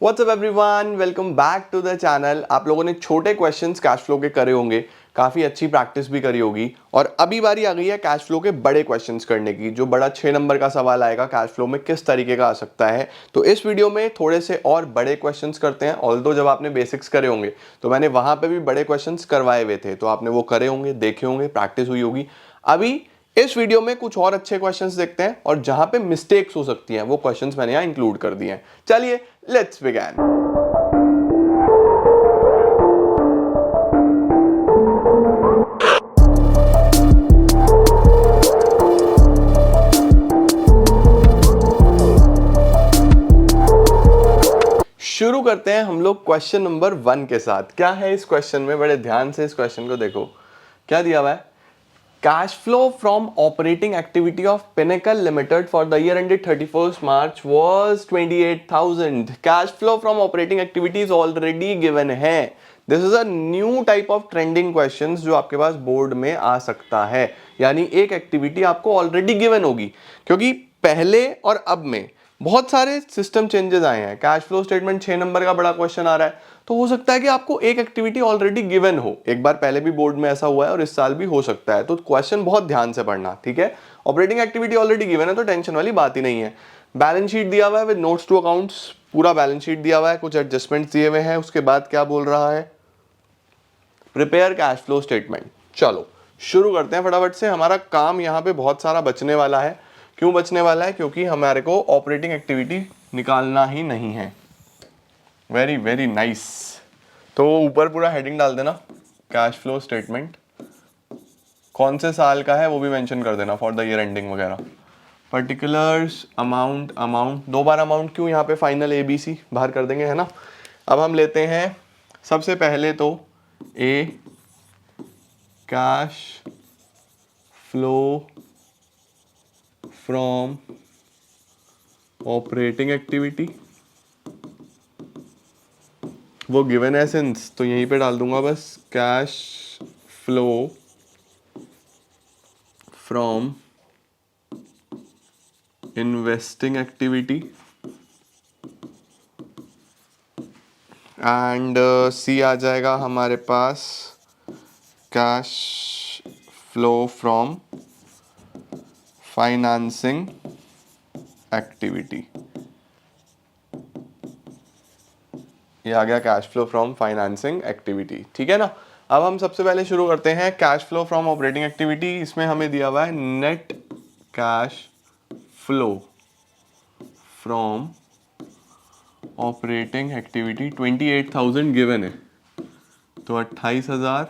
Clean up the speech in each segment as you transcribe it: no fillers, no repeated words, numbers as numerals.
WhatsApp everyone, welcome back to the channel. आप लोगों ने छोटे क्वेश्चंस कैश फ्लो के करे होंगे, काफ़ी अच्छी प्रैक्टिस भी करी होगी और अभी बारी आ गई है कैश फ्लो के बड़े क्वेश्चंस करने की। जो बड़ा 6 नंबर का सवाल आएगा कैश फ्लो में किस तरीके का आ सकता है, तो इस वीडियो में थोड़े से और बड़े क्वेश्चंस करते हैं। ऑल्दो जब आपने बेसिक्स करे होंगे तो मैंने वहाँ पर भी बड़े क्वेश्चंस करवाए हुए थे, तो आपने वो करे होंगे, देखे होंगे, प्रैक्टिस हुई होगी। अभी इस वीडियो में कुछ और अच्छे क्वेश्चंस देखते हैं और जहां पे मिस्टेक्स हो सकती हैं वो क्वेश्चंस मैंने यहां इंक्लूड कर दिए हैं। चलिए लेट्स बिगिन। शुरू करते हैं हम लोग क्वेश्चन नंबर 1 के साथ। क्या है इस क्वेश्चन में, बड़े ध्यान से इस क्वेश्चन को देखो। क्या दिया हुआ है? Cash flow from operating activity of Pinnacle Limited for the year ended 31st March was 28,000. Cash flow from operating activity is already given है। This is a new type of trending questions जो आपके पास board में आ सकता है। यानी एक activity आपको already given होगी, क्योंकि पहले और अब में बहुत सारे सिस्टम चेंजेस आए हैं। कैश फ्लो स्टेटमेंट 6 नंबर का बड़ा क्वेश्चन आ रहा है, तो हो सकता है कि आपको एक एक्टिविटी ऑलरेडी गिवन हो। एक बार पहले भी बोर्ड में ऐसा हुआ है और इस साल भी हो सकता है, तो क्वेश्चन बहुत ध्यान से पढ़ना, ठीक है। ऑपरेटिंग एक्टिविटी ऑलरेडी गिवन है तो टेंशन वाली बात ही नहीं है। बैलेंस शीट दिया हुआ है विद नोट्स टू अकाउंट्स, पूरा बैलेंस शीट दिया हुआ है, कुछ एडजस्टमेंट्स दिए हुए हैं। उसके बाद क्या बोल रहा है? Prepare cash flow statement. चलो शुरू करते हैं फटाफट से। हमारा काम यहाँ पे बहुत सारा बचने वाला है। क्यों बचने वाला है? क्योंकि हमारे को ऑपरेटिंग एक्टिविटी निकालना ही नहीं है। Very very nice. तो ऊपर पूरा हेडिंग डाल देना, कैश फ्लो स्टेटमेंट। कौन से साल का है वो भी मेंशन कर देना, फॉर द ईयर एंडिंग वगैरह। पर्टिकुलर्स, अमाउंट, अमाउंट, 2 बार अमाउंट क्यों? यहाँ पे फाइनल ABC बाहर कर देंगे, है ना। अब हम लेते हैं सबसे पहले तो a cash flow from operating activity. वो गिवन है सिंस, तो यहीं पे डाल दूंगा बस cash flow from investing activity and C आ जाएगा हमारे पास cash flow from financing activity. ये आ गया cash flow from financing activity, ठीक है ना। अब हम सबसे पहले शुरू करते हैं cash flow from operating activity. इसमें हमें दिया हुआ है net cash flow from operating activity 28,000 given है, तो 28,000,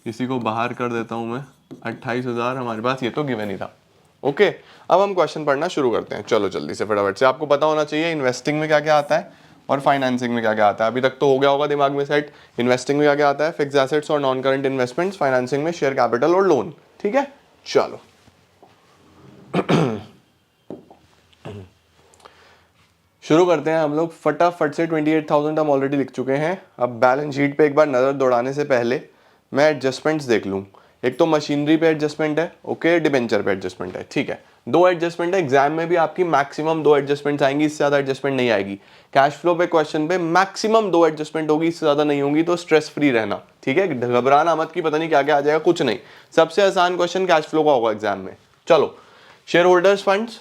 इसी को बाहर कर देता हूं मैं। 28,000 हमारे पास ये तो गिवन ही था। ओके, अब हम क्वेश्चन पढ़ना शुरू करते हैं। चलो जल्दी से फटाफट से। आपको पता होना चाहिए इन्वेस्टिंग में क्या क्या आता है और फाइनेंसिंग में क्या क्या आता है। अभी तक तो हो गया होगा दिमाग में सेट। इन्वेस्टिंग में क्या क्या आता है? फिक्स एसेट्स और नॉन करंट इन्वेस्टमेंट्स। फाइनेंसिंग में शेयर कैपिटल और लोन, ठीक है। चलो शुरू करते हैं हम लोग फटाफट से। 28,000 हम ऑलरेडी लिख चुके हैं। अब बैलेंस शीट पे एक बार नजर दौड़ाने से पहले मैं एडजस्टमेंट्स देख लूं। एक तो मशीनरी पे एडजस्टमेंट है, ओके, डिबेंचर पे एडजस्टमेंट है, ठीक है। 2 एडजस्टमेंट है। एग्जाम में भी आपकी मैक्सिमम 2 एडजस्टमेंट्स आएंगी, इससे ज्यादा एडजस्टमेंट नहीं आएगी। कैश फ्लो पे क्वेश्चन पे मैक्सिमम 2 एडजस्टमेंट होगी, इससे ज्यादा नहीं होंगी, तो स्ट्रेस फ्री रहना, ठीक है। घबराना मत कि पता नहीं क्या क्या आ जाएगा, कुछ नहीं। सबसे आसान क्वेश्चन कैश फ्लो का होगा एग्जाम में। चलो, share holders funds,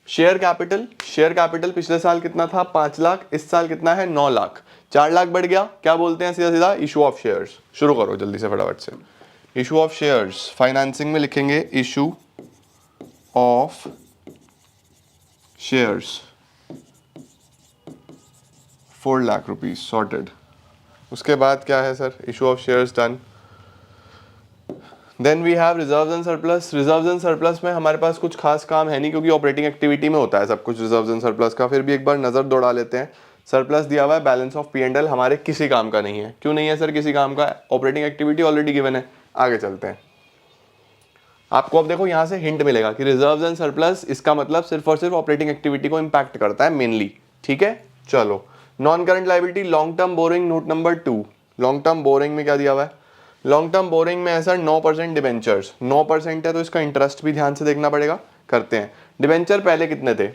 share capital. Share capital पिछले साल कितना था? 5 लाख। इस साल कितना है? 9 लाख। 4 लाख बढ़ गया। क्या बोलते हैं सीधा सीधा? Issue of shares. शुरू करो जल्दी से फटाफट से। इशू ऑफ शेयर्स फाइनेंसिंग में लिखेंगे issue of shares 4 lakh rupees, sorted. उसके बाद क्या है sir? Issue of shares done. Then we have reserves and surplus. Reserves and surplus में हमारे पास कुछ खास काम है नहीं, क्योंकि ऑपरेटिंग एक्टिविटी में होता है सब कुछ रिजर्व्स एंड सरप्लस का। फिर भी एक बार नजर दौड़ा लेते हैं। सरप्लस दिया हुआ है, बैलेंस ऑफ P&L हमारे किसी काम का नहीं है। क्यों नहीं है सर किसी काम का? ऑपरेटिंग एक्टिविटी ऑलरेडी गिवन है। आगे चलते हैं। आपको अब देखो यहां से हिंट मिलेगा कि रिजर्व्स एंड सरप्लस, इसका मतलब सिर्फ और सिर्फ ऑपरेटिंग एक्टिविटी को इंपैक्ट करता है मेनली, ठीक है। चलो, non current liability, long term borrowing, note number 2। Long term borrowing में क्या दिया हुआ है? लॉन्ग टर्म बोरिंग में है सर 9% डिबेंचर्स। 9% है तो इसका इंटरेस्ट भी ध्यान से देखना पड़ेगा। करते हैं। डिबेंचर पहले कितने थे?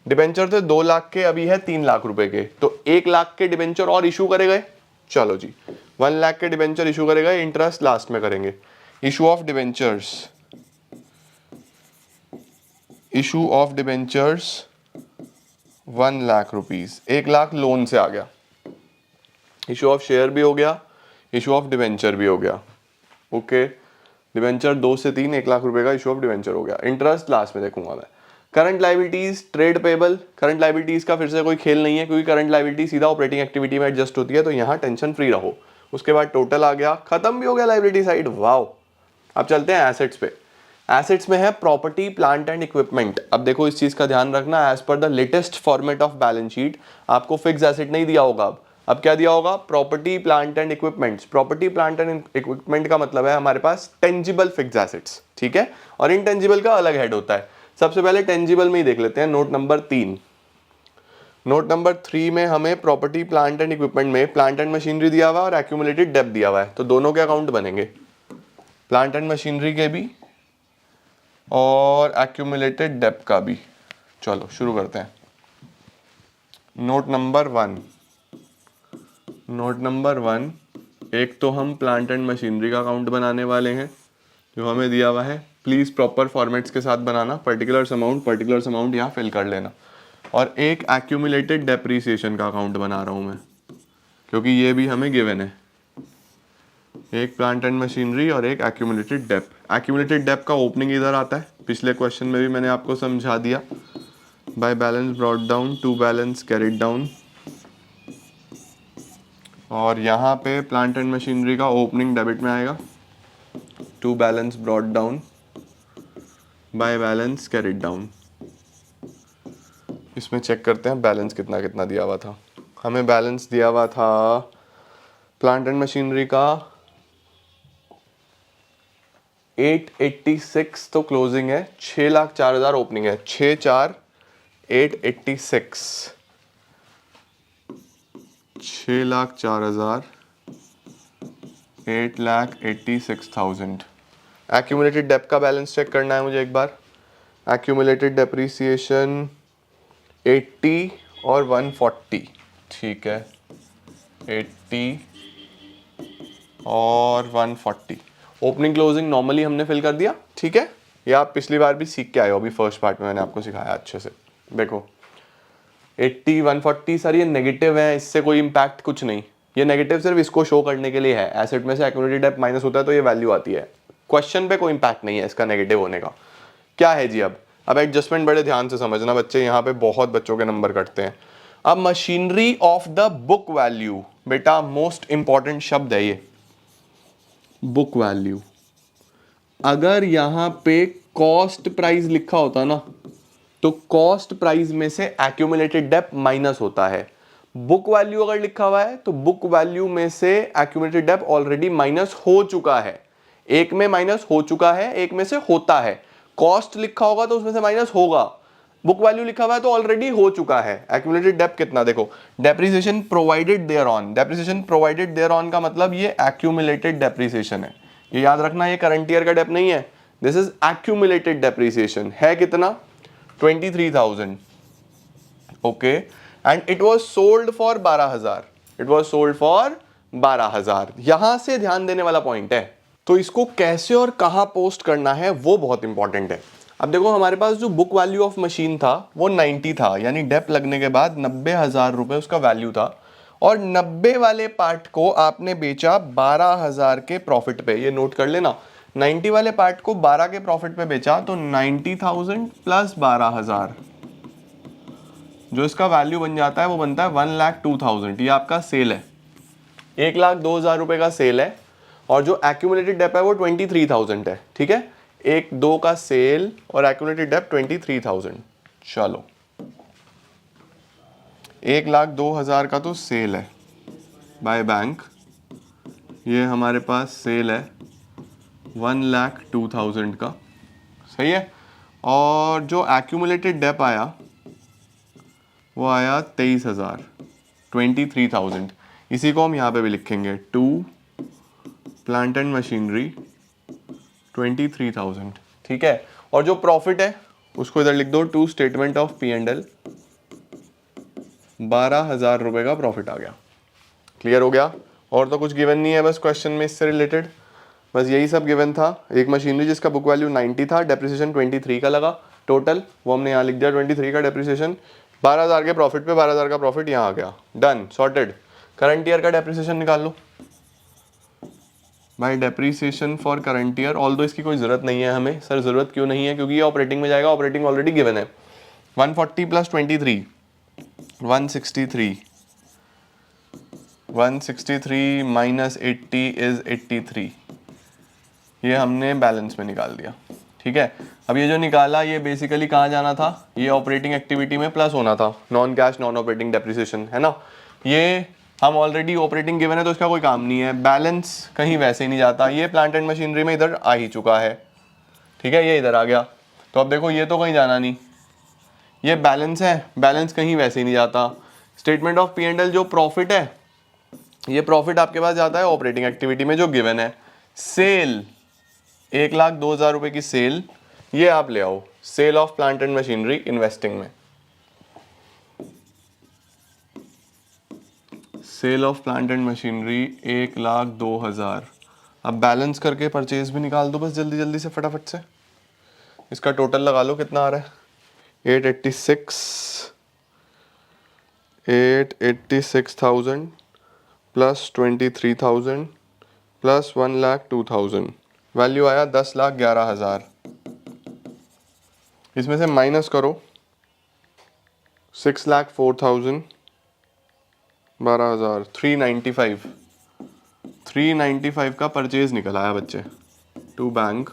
डिबेंचर थे 2 लाख के, अभी है 3 लाख रुपए के, तो 1 लाख के डिबेंचर और इशू करे गए। चलो जी 1 लाख के डिबेंचर इशू करे गए, इंटरेस्ट लास्ट में करेंगे। Issue of debentures, issue of debentures 1 lakh rupees, 1 lakh loan से आ गया। इशू ऑफ शेयर भी हो गया, इशू ऑफ डिबेंचर भी हो गया। ओके, डिबेंचर 2 से 3, 1 लाख रुपए का इशू ऑफ डिबेंचर हो गया। इंटरेस्ट लास्ट में देखूंगा मैं। Current liabilities, trade payable, current liabilities का फिर से कोई खेल नहीं है, क्योंकि करंट लाइबिलिटी सीधा ऑपरेटिंग एक्टिविटी में एडजस्ट होती है, तो यहाँ टेंशन फ्री रहो। उसके बाद टोटल आ गया, खत्म भी हो गया लाइबिलिटी साइड। वाओ, अब चलते हैं एसेट्स पे। एसेट्स में है प्रॉपर्टी, प्लांट एंड इक्विपमेंट। अब देखो इस चीज का ध्यान रखना, as per the latest format of balance sheet आपको फिक्स एसेट नहीं दिया होगा। अब क्या दिया होगा? Property, plant and equipments. Property, plant and equipment का मतलब है हमारे पास टेंजिबल फिक्स एसेट्स, ठीक है, और इनटेंजिबल का अलग हेड होता है। सबसे पहले टेंजिबल में ही देख लेते हैं, नोट नंबर 3। नोट नंबर 3 में हमें प्रॉपर्टी, प्लांट एंड इक्विपमेंट में प्लांट एंड मशीनरी दिया हुआ है और एक्यूमुलेटेड डेब्ट दिया हुआ है, तो दोनों के अकाउंट बनेंगे, प्लांट एंड मशीनरी के भी और एक्यूमुलेटेड डेब्ट का भी। चलो शुरू करते हैं। नोट नंबर 1, नोट नंबर 1, एक तो हम प्लांट एंड मशीनरी का अकाउंट बनाने वाले हैं जो हमें दिया हुआ है। प्लीज़ प्रॉपर फॉर्मेट्स के साथ बनाना, पर्टिकुलर्स अमाउंट यहाँ फिल कर लेना। और एक एक्यूमुलेटेड डेप्रीसिएशन का अकाउंट बना रहा हूँ मैं, क्योंकि ये भी हमें गिवन है। एक प्लांट एंड मशीनरी और एक एक्यूमुलेटेड डेप्ट। एक्यूमुलेटेड डेप्ट का ओपनिंग इधर आता है, पिछले क्वेश्चन में भी मैंने आपको समझा दिया। By balance brought down to balance carried down, और यहाँ पे प्लांट एंड मशीनरी का ओपनिंग डेबिट में आएगा, to balance brought down by balance carried down. इसमें चेक करते हैं बैलेंस कितना कितना दिया हुआ था। हमें बैलेंस दिया हुआ था प्लांट एंड मशीनरी का 886, तो क्लोजिंग है 6,04,000, ओपनिंग है 6,04,886, 6,04,000, 8,86,000। एक्यूमुलेटेड डेप्ट का बैलेंस चेक करना है मुझे एक बार। एक्यूमुलेटेड डेप्रीसिएशन 80 और 140, ठीक है, 80 और 140। ओपनिंग क्लोजिंग नॉर्मली हमने फिल कर दिया, ठीक है। ये आप पिछली बार भी सीख के आए हो, अभी फर्स्ट पार्ट में मैंने आपको सिखाया अच्छे से। देखो 80 140, सर ये नेगेटिव है, इससे कोई इम्पैक्ट कुछ नहीं। ये नेगेटिव सिर्फ इसको शो करने के लिए है, एसेट में से एक्यूमुलेटेड डेप्ट माइनस होता है तो ये वैल्यू आती है। क्वेश्चन पे कोई इम्पैक्ट नहीं है इसका नेगेटिव होने का। क्या है जी? अब एडजस्टमेंट बड़े ध्यान से समझना बच्चे, यहाँ पे बहुत बच्चों के नंबर कटते हैं। अब machinery of the book value, बेटा मोस्ट इंपॉर्टेंट शब्द है ये, बुक वैल्यू। अगर यहाँ पे कॉस्ट प्राइस लिखा होता ना, तो कॉस्ट प्राइस में से एक्यूमुलेटेड डेप्ट माइनस होता है। बुक वैल्यू अगर लिखा हुआ है तो बुक वैल्यू में से एक्यूमुलेटेड डेप्ट ऑलरेडी माइनस हो चुका है। एक में माइनस हो चुका है, एक में से होता है। कॉस्ट लिखा होगा तो उसमें से माइनस होगा, बुक वैल्यू लिखा हुआ है तो ऑलरेडी हो चुका है। एक्यूमुलेटेड डेप्ट कितना देखो, depreciation provided thereon. Depreciation provided thereon का मतलब ये एक्यूमुलेटेड डेप्रिसिएशन है, ये याद रखना, ये करंट ईयर का डेप्ट नहीं है। This is accumulated depreciation. है कितना? 23,000, okay, and it was sold for 12,000। It was sold for 12,000। यहां से ध्यान देने वाला पॉइंट है। तो इसको कैसे और कहां पोस्ट करना है वो बहुत इंपॉर्टेंट है। अब देखो हमारे पास जो बुक वैल्यू ऑफ मशीन था वो 90 था, यानी डेप्ट लगने के बाद 90,000 रुपए उसका वैल्यू था, और 90 वाले पार्ट को आपने बेचा 12,000 के प्रॉफिट पे। ये नोट कर लेना, 90 वाले पार्ट को 12 के प्रॉफिट पे बेचा, तो 90,000 प्लस 12,000, जो इसका वैल्यू बन जाता है वो बनता है 1,02,000। ये आपका सेल है, 1,02,000 रुपए का सेल है, और जो एक्यूमुलेटेड डेप्ट है वो 23,000 है, ठीक है। 1,02 का सेल और एक्यूमुलेटेड डेप्ट 23,000। चलो 1,02,000 का तो सेल है बाय बैंक, ये हमारे पास सेल है 1,02,000 का, सही है। और जो एक्यूमुलेटेड डेप्ट आया वो आया 23,000, 23,000। इसी को हम यहाँ पे भी लिखेंगे, टू प्लांट एंड मशीनरी 23,000, ठीक है। और जो प्रॉफिट है उसको इधर लिख दो, टू स्टेटमेंट ऑफ P&L 12,000 रुपये का प्रॉफिट आ गया। क्लियर हो गया? और तो कुछ गिवन नहीं है बस क्वेश्चन में इससे रिलेटेड, बस यही सब गिवन था। एक मशीनरी जिसका बुक वैल्यू 90 था, डेप्रिसिएशन 23 का लगा टोटल, वो हमने यहाँ लिख दिया 23 का डेप्रिसिएशन, 12,000 के प्रॉफिट पे 12,000 का प्रॉफिट यहाँ आ गया। Done, sorted. करंट ईयर का डेप्रिसिएशन निकाल लो भाई। Depreciation for current year, all दो इसकी कोई ज़रूरत नहीं है हमें। सर ज़रूरत क्यों नहीं है? क्योंकि ये ऑपरेटिंग में जाएगा, ऑपरेटिंग ऑलरेडी गिवन है। 140 प्लस 23 163, 163 माइनस 80 इज 83, ये हमने बैलेंस में निकाल दिया। ठीक है, अब ये जो निकाला ये बेसिकली कहाँ जाना था? ये ऑपरेटिंग एक्टिविटी में प्लस होना था, non cash non operating depreciation, है ना। ये हम ऑलरेडी ऑपरेटिंग गिवन है तो इसका कोई काम नहीं है, बैलेंस कहीं वैसे ही नहीं जाता। ये प्लांट एंड मशीनरी में इधर आ ही चुका है, ठीक है, ये इधर आ गया। तो अब देखो ये तो कहीं जाना नहीं, ये बैलेंस है, बैलेंस कहीं वैसे ही नहीं जाता। Statement of P and L जो प्रॉफिट है, ये प्रॉफिट आपके पास जाता है ऑपरेटिंग एक्टिविटी में जो गिवन है। सेल 1,02,000 रुपए की सेल, ये आप ले आओ, sale of plant and machinery investing में, sale of plant and machinery 1,02,000। अब बैलेंस करके परचेज भी निकाल दो बस जल्दी जल्दी से फटाफट से। इसका टोटल लगा लो कितना आ रहा है, 886,000 प्लस 23,000 प्लस 1,02,000, वैल्यू आया 10,11,000। इसमें से माइनस करो 6,04,000, 12,000, 395 का परचेज निकल आया बच्चे टू बैंक।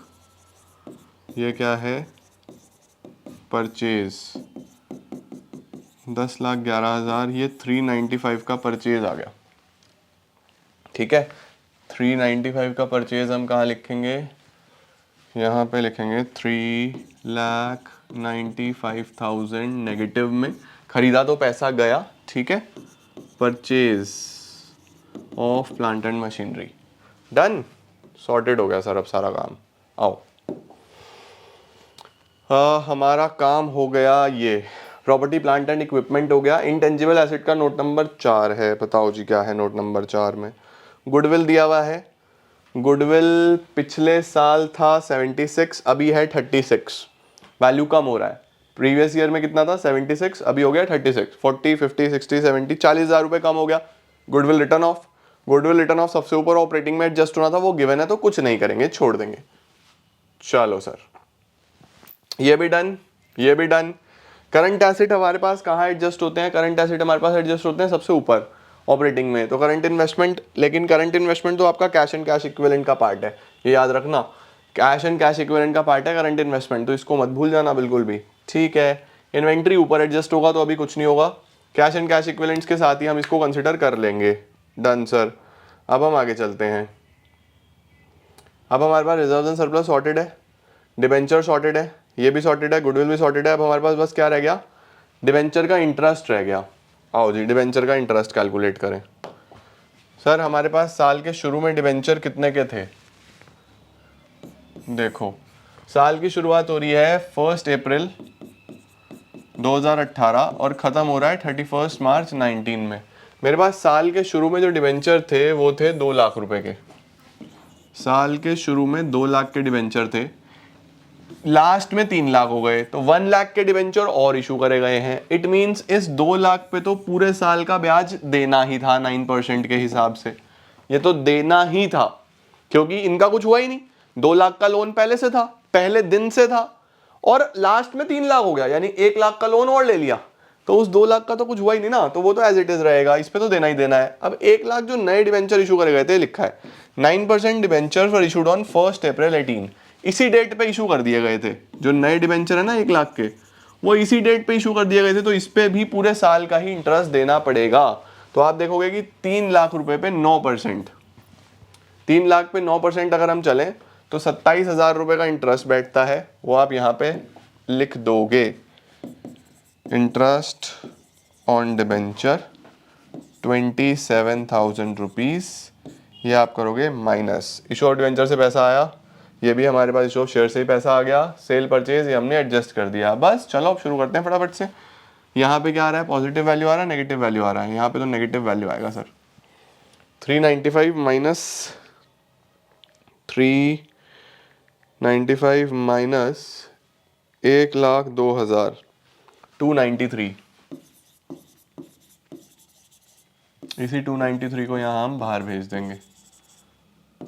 ये क्या है? परचेज 10,11,000, ये 395 का परचेज आ गया। ठीक है, 395 का परचेज हम कहाँ लिखेंगे? यहाँ पे लिखेंगे 3,95,000 नेगेटिव में, खरीदा तो पैसा गया, ठीक है। Purchase of plant and machinery, done, sorted हो गया सर अब सारा काम। आओ, हमारा काम हो गया। ये प्रॉपर्टी प्लांट एंड इक्विपमेंट हो गया। इंटेंजिबल एसेट का नोट नंबर 4 है, बताओ जी क्या है नोट नंबर 4 में? गुडविल दिया हुआ है। गुडविल पिछले साल था 76, अभी है 36, वैल्यू कम हो रहा है। प्रीवियस ईयर में कितना था? 76, अभी हो गया 36, 40, 50, 60, 70, 40,000 रुपये कम हो गया। Goodwill return of, goodwill return of सबसे ऊपर ऑपरेटिंग में एडजस्ट होना था, वो गिवन है तो कुछ नहीं करेंगे, छोड़ देंगे। चलो सर, ये भी डन, ये भी डन। करंट एसेट हमारे पास कहाँ एडजस्ट होते हैं? करंट एसेट हमारे पास एडजस्ट होते हैं सबसे ऊपर ऑपरेटिंग में, तो करंट इन्वेस्टमेंट। लेकिन करंट इन्वेस्टमेंट तो आपका कैश एंड कैश इक्विवेलेंट का पार्ट है, ये याद रखना, कैश एंड कैश इक्विवेलेंट का पार्ट है करंट इन्वेस्टमेंट, तो इसको मत भूल जाना बिल्कुल भी, ठीक है। इन्वेंट्री ऊपर एडजस्ट होगा तो अभी कुछ नहीं होगा, कैश एंड कैश इक्विवेलेंट्स के साथ ही हम इसको कंसिडर कर लेंगे। Done sir. अब हम आगे चलते हैं। अब हमारे पास रिजर्व एंड सरप्लस सॉर्टेड है, डिबेंचर सॉर्टेड है, ये भी सॉर्टेड है, गुडविल भी सॉर्टेड है। अब हमारे पास बस क्या रह गया? डिबेंचर का इंटरेस्ट रह गया। आओ जी, डिबेंचर का इंटरेस्ट कैलकुलेट करें। सर हमारे पास साल के शुरू में डिबेंचर कितने के थे? देखो, साल की शुरुआत हो रही है 1 अप्रैल 2018 और ख़त्म हो रहा है 31 मार्च 19 में। मेरे पास साल के शुरू में जो डिबेंचर थे वो थे 2 लाख रुपए के। साल के शुरू में 2 लाख के डिबेंचर थे, लास्ट में 3 लाख हो गए, तो 1 लाख के डिबेंचर और इशू करे गए हैं। इट मींस इस 2 लाख पे तो पूरे साल का ब्याज देना ही था 9% के हिसाब से, ये तो देना ही था क्योंकि इनका कुछ हुआ ही नहीं। 2 लाख का लोन पहले से था, पहले दिन से था, और लास्ट में 3 लाख हो गया, यानी 1 लाख का लोन और ले लिया, तो उस 2 लाख का तो कुछ हुआ ही नहीं ना, तो वो तो एज इट इज रहेगा, इस पे तो देना ही देना है। अब 1 लाख जो नए डिबेंचर इशू करे गए थे, लिखा है 9% डिबेंचर फॉर इशूड ऑन 1 अप्रैल 18, इसी डेट पे इशू कर दिए गए थे। जो नए डिबेंचर है ना 1 लाख के, वो इसी डेट पे इशू कर दिए गए थे, तो इस पे भी पूरे साल का ही इंटरेस्ट देना पड़ेगा। तो आप देखोगे कि 3 लाख रुपए पे 9%, 3 लाख पे 9% अगर हम चलें तो 27,000 रुपए का इंटरेस्ट बैठता है, वो आप यहाँ पे लिख दोगे। इंटरेस्ट ऑन डिबेंचर 27,000 रुपीज़, ये आप करोगे माइनस इशू ऑफ डिबेंचर से पैसा आया, ये भी हमारे पास इशू ऑफ शेयर से ही पैसा आ गया, सेल परचेज ये हमने एडजस्ट कर दिया। बस चलो अब शुरू करते हैं फटाफट से। यहाँ पे क्या आ रहा है, पॉजिटिव वैल्यू आ रहा है, नेगेटिव वैल्यू आ रहा है, यहाँ पे तो नेगेटिव वैल्यू आएगा सर। 395 minus 395 minus 1,02,000 293। इसी 293 को यहाँ हम बाहर भेज देंगे।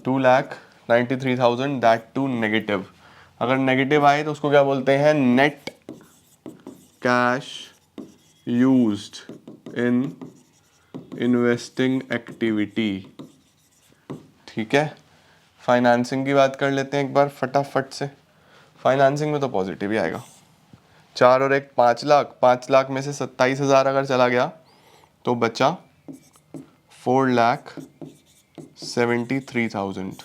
2,93,000 दैट टू नेगेटिव। अगर नेगेटिव आए तो उसको क्या बोलते हैं, net cash used in investing activity. ठीक है, फाइनेंसिंग की बात कर लेते हैं एक बार फटाफट से। फाइनेंसिंग में तो पॉजिटिव ही आएगा। 4 और 1 5 लाख, 5 लाख में से 27,000 अगर चला गया तो बचा 4,73,000।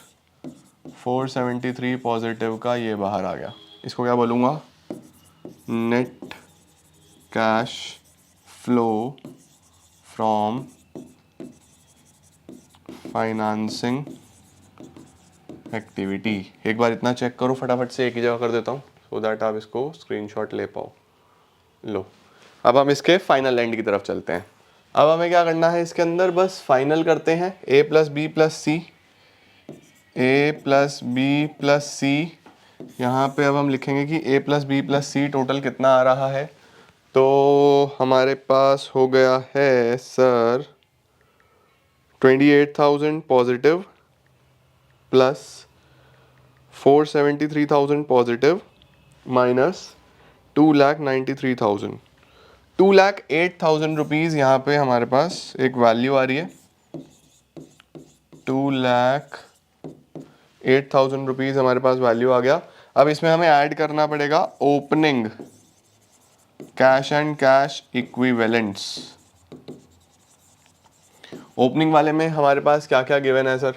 473 पॉजिटिव का ये बाहर आ गया। इसको क्या बोलूँगा, net cash flow from financing activity. एक बार इतना चेक करो फटाफट से, एक ही जगह कर देता हूँ सो दैट आप इसको स्क्रीनशॉट ले पाओ। लो, अब हम इसके फाइनल एंड की तरफ चलते हैं। अब हमें क्या करना है, इसके अंदर बस फाइनल करते हैं a plus B plus C, A plus B plus C. यहाँ पे अब हम लिखेंगे कि a plus B plus C total कितना आ रहा है। तो हमारे पास हो गया है sir 28,000 positive plus 473,000 positive minus 2,93,000। 2,08,000 rupees यहाँ पे हमारे पास एक वैल्यू आ रही है। 2,08,000 रुपीज़ हमारे पास वैल्यू आ गया। अब इसमें हमें ऐड करना पड़ेगा opening cash and cash equivalents. Opening वाले में हमारे पास क्या क्या गिवन है सर।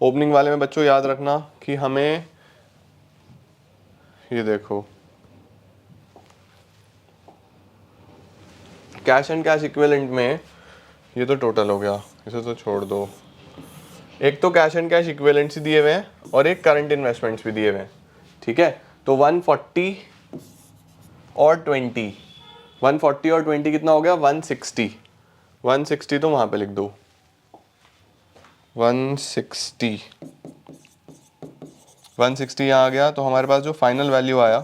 ओपनिंग वाले में बच्चों याद रखना कि हमें ये देखो, कैश एंड कैश इक्विवेलेंट में ये तो टोटल हो गया, इसे तो छोड़ दो। एक तो कैश एंड कैश इक्विवेलेंट्स ही दिए हुए हैं और एक करंट इन्वेस्टमेंट्स भी दिए हुए हैं। ठीक है, तो 140 और 20, 140 और 20 कितना हो गया, 160। 160 तो वहां पे लिख दो, 160 यहाँ आ गया। तो हमारे पास जो फाइनल वैल्यू आया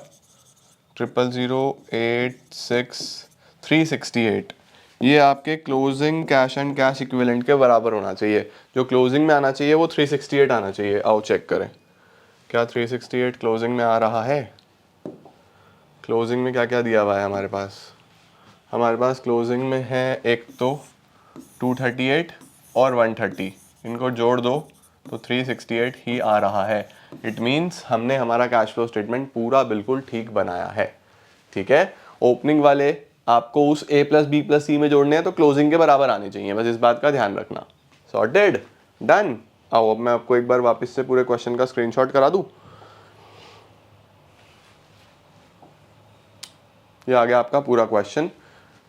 000,086,368, ये आपके closing cash and cash equivalent के बराबर होना चाहिए। जो क्लोजिंग में आना चाहिए वो 368 आना चाहिए। आओ चेक करें, क्या 368 क्लोजिंग में आ रहा है। क्लोजिंग में क्या क्या दिया हुआ है हमारे पास, हमारे पास क्लोजिंग में है एक तो 238 और 130, इनको जोड़ दो तो 368 ही आ रहा है। इट मीन्स हमने हमारा कैश फ्लो स्टेटमेंट पूरा बिल्कुल ठीक बनाया है। ठीक है, ओपनिंग वाले आपको उस a प्लस बी प्लस सी में जोड़ने हैं तो क्लोजिंग के बराबर आने चाहिए, बस इस बात का ध्यान रखना। Sorted, done. आओ अब मैं आपको एक बार वापस से पूरे क्वेश्चन का स्क्रीनशॉट करा दूं। ये आ गया आपका पूरा क्वेश्चन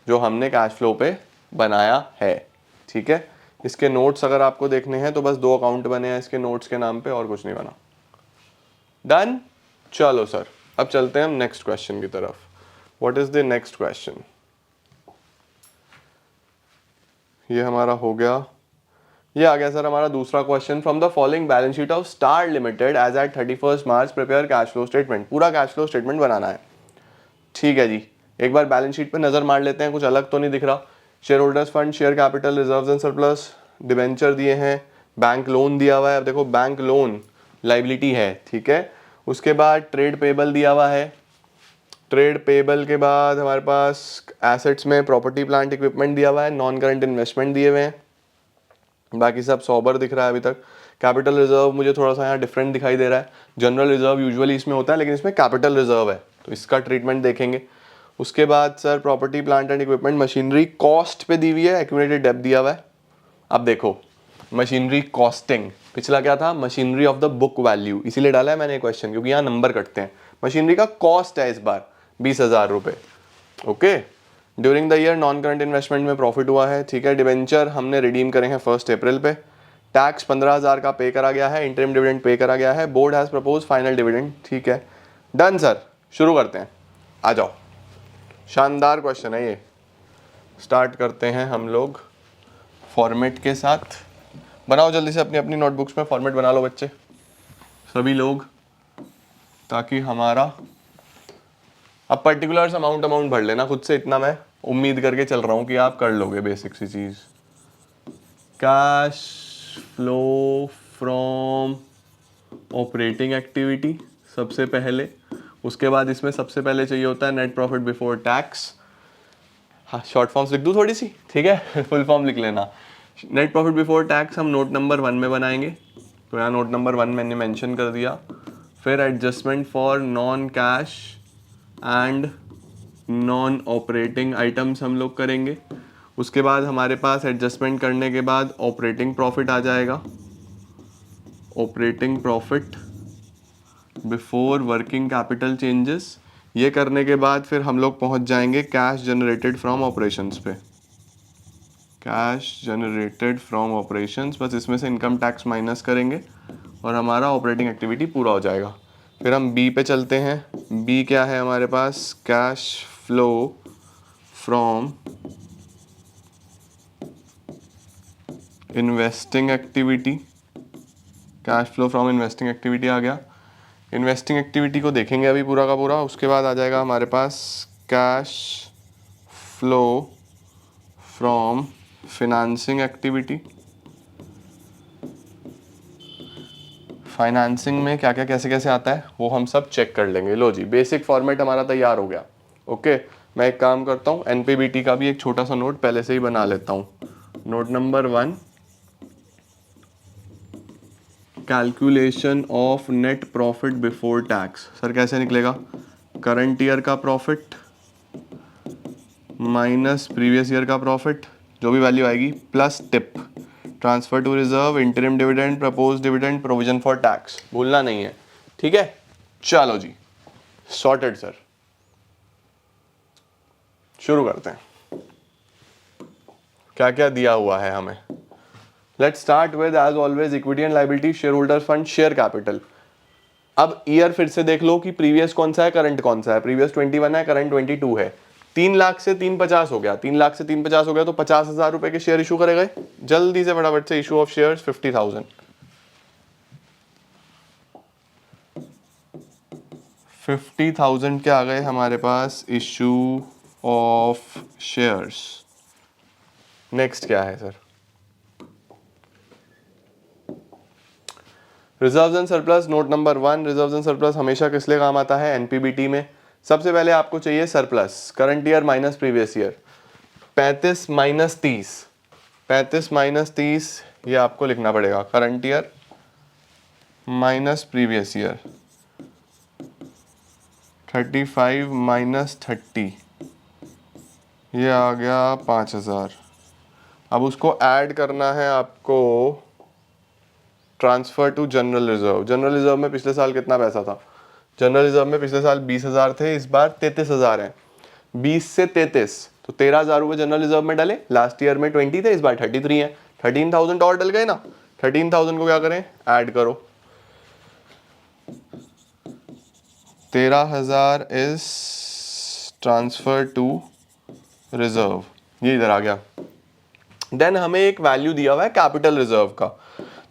जो हमने कैश फ्लो पे बनाया है। ठीक है, इसके नोट्स अगर आपको देखने हैं तो बस 2 अकाउंट बने हैं इसके नोट्स के नाम पे, और कुछ नहीं बना। डन। चलो सर, अब चलते हैं हम नेक्स्ट क्वेश्चन की तरफ। What is the next question. ये हमारा हो गया, ये आ गया सर हमारा दूसरा question. From the following balance sheet of Star Limited as at 31 March prepare cash flow statement. पूरा कैश फ्लो स्टेटमेंट बनाना है। ठीक है जी, एक बार बैलेंस शीट पे नजर मार लेते हैं, कुछ अलग तो नहीं दिख रहा। Share holders fund, share capital, reserves and surplus, debenture दिए हैं, बैंक लोन दिया हुआ है। अब देखो बैंक लोन लाइबिलिटी है। ठीक है, उसके बाद ट्रेड पेबल दिया हुआ है। ट्रेड पेबल के बाद हमारे पास एसेट्स में प्रॉपर्टी प्लांट इक्विपमेंट दिया हुआ है, नॉन करंट इन्वेस्टमेंट दिए हुए हैं, बाकी सब सोबर दिख रहा है अभी तक। कैपिटल रिजर्व मुझे थोड़ा सा यहाँ डिफरेंट दिखाई दे रहा है। जनरल रिजर्व यूजुअली इसमें होता है लेकिन इसमें कैपिटल रिजर्व है तो इसका ट्रीटमेंट देखेंगे। उसके बाद sir property plant and equipment, machinery cost पे दी हुई है, एक्यूमुलेटेड डेब्ट दिया हुआ है। अब देखो मशीनरी कॉस्टिंग, पिछला क्या था, machinery of the book value, इसीलिए डाला है मैंने क्वेश्चन क्योंकि यहाँ नंबर कटते हैं। मशीनरी का कॉस्ट है इस बार 20,000 रुपये। Okay, during the year non current investment में प्रॉफिट हुआ है। ठीक है, डिवेंचर हमने रिडीम करे हैं 1 अप्रैल पे। टैक्स 15,000 का पे करा गया है, इंटरिम डिविडेंड पे करा गया है, board has propose final dividend. ठीक है, डन सर, शुरू करते हैं, आ जाओ। शानदार क्वेश्चन है ये। स्टार्ट करते हैं हम लोग फॉर्मेट के साथ। बनाओ जल्दी से अपनी अपनी नोटबुक्स में फॉर्मेट बना लो बच्चे सभी लोग, ताकि हमारा अब पर्टिकुलर अमाउंट भर लेना खुद से, इतना मैं उम्मीद करके चल रहा हूँ कि आप कर लोगे बेसिक सी चीज़। Cash flow from operating activity सबसे पहले, उसके बाद इसमें सबसे पहले चाहिए होता है नेट प्रॉफिट बिफोर टैक्स। हाँ शॉर्ट फॉर्म्स लिख दूँ थोड़ी सी, ठीक है फुल फॉर्म लिख लेना। नेट प्रॉफिट बिफोर टैक्स हम नोट नंबर 1 में बनाएंगे, तो यहाँ नोट नंबर 1 मैंने मेंशन कर दिया। फिर adjustment for non cash and non operating items हम लोग करेंगे। उसके बाद हमारे पास एडजस्टमेंट करने के बाद ऑपरेटिंग प्रॉफिट आ जाएगा, operating profit before working capital changes. ये करने के बाद फिर हम लोग पहुंच जाएंगे कैश जनरेटेड फ्रॉम ऑपरेशंस पे, कैश जनरेटेड फ्रॉम ऑपरेशंस, बस इसमें से इनकम टैक्स माइनस करेंगे और हमारा ऑपरेटिंग एक्टिविटी पूरा हो जाएगा। फिर हम बी पे चलते हैं। बी क्या है हमारे पास, cash flow from investing activity, cash flow from investing activity आ गया। इन्वेस्टिंग एक्टिविटी को देखेंगे अभी पूरा का पूरा। उसके बाद आ जाएगा हमारे पास cash flow from financing activity. Financing में क्या क्या कैसे कैसे आता है वो हम सब चेक कर लेंगे। लो जी बेसिक फॉर्मेट हमारा तैयार हो गया। ओके मैं एक काम करता हूँ, एनपीबीटी का भी एक छोटा सा नोट पहले से ही बना लेता हूँ। Note number 1, calculation of net profit before tax. Sir कैसे निकलेगा, करंट ईयर का प्रॉफिट माइनस प्रीवियस ईयर का प्रॉफिट, जो भी वैल्यू आएगी, plus tip, transfer to reserve, interim dividend, propose dividend, provision for tax, भूलना नहीं है, ठीक है। चलो जी सॉर्टेड सर, शुरू करते हैं। क्या क्या दिया हुआ है हमें, let's start with as always equity and liability, share holder fund, share capital. अब ईयर फिर से देख लो कि प्रीवियस कौन सा है, करंट कौन सा है। प्रीवियस 21 है, करंट 22 है। 3 लाख से 350 हो गया, 3 लाख से 350 हो गया, तो 50,000 रुपए के शेयर इशू करे गए। जल्दी से फटाफट से इशू ऑफ शेयर्स 50,000, 50,000 के आ गए हमारे pass issue of shares. Next क्या है sir, reserves and surplus. Note number 1, reserves and surplus हमेशा किस लिए काम आता है, एनपीबीटी में। सबसे पहले आपको चाहिए surplus, current year minus previous year. 35 minus 30, 35 minus 30 ये आपको लिखना पड़ेगा, current year minus previous year. 35 minus 30 ये आ गया 5,000। अब उसको ऐड करना है आपको transfer to general reserve. General reserve में पिछले साल कितना पैसा था, जनरल रिजर्व में पिछले साल 20,000 थे, इस बार 33,000 है। 20 से 33 तो 13,000 रुपए जनरल रिजर्व में डाले। लास्ट ईयर में 20 थे, इस बार 33 है। 13,000 और डल गए ना। 13,000 को क्या करें, ऐड करो। 13,000 इज ट्रांसफर टू रिजर्व, ये इधर आ गया। देन हमें एक वैल्यू दिया हुआ है कैपिटल रिजर्व का।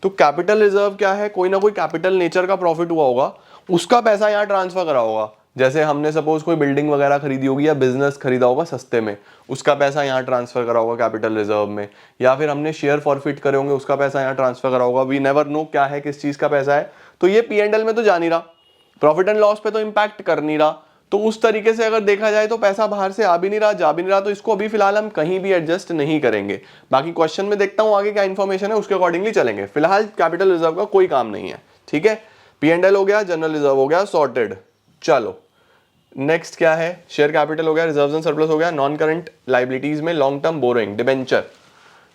तो कैपिटल रिजर्व क्या है, कोई ना कोई कैपिटल नेचर का प्रॉफिट हुआ होगा, उसका पैसा यहाँ ट्रांसफर करा होगा। जैसे हमने सपोज कोई बिल्डिंग वगैरह खरीदी होगी या बिजनेस खरीदा होगा सस्ते में, उसका पैसा यहाँ ट्रांसफर करा होगा कैपिटल रिजर्व में। या फिर हमने शेयर फॉरफिट करे होंगे, उसका पैसा यहाँ ट्रांसफर करा होगा। वी नेवर नो क्या है, किस चीज का पैसा है। तो ये P&L में तो जा नहीं रहा, प्रॉफिट एंड लॉस पे तो इंपैक्ट कर नहीं रहा। तो उस तरीके से अगर देखा जाए तो पैसा बाहर से आ भी नहीं रहा, जा भी नहीं रहा, तो इसको अभी फिलहाल हम कहीं भी एडजस्ट नहीं करेंगे। बाकी क्वेश्चन में देखता हूं आगे क्या इंफॉर्मेशन है, उसके अकॉर्डिंगली चलेंगे। फिलहाल कैपिटल रिजर्व का कोई काम नहीं है, ठीक है। P&L हो गया, जनरल रिजर्व हो गया, सॉर्टेड। चलो नेक्स्ट क्या है, शेयर कैपिटल हो गया, रिजर्व्स एंड सरप्लस हो गया। नॉन करंट लाइबिलिटीज में long term borrowing, debenture.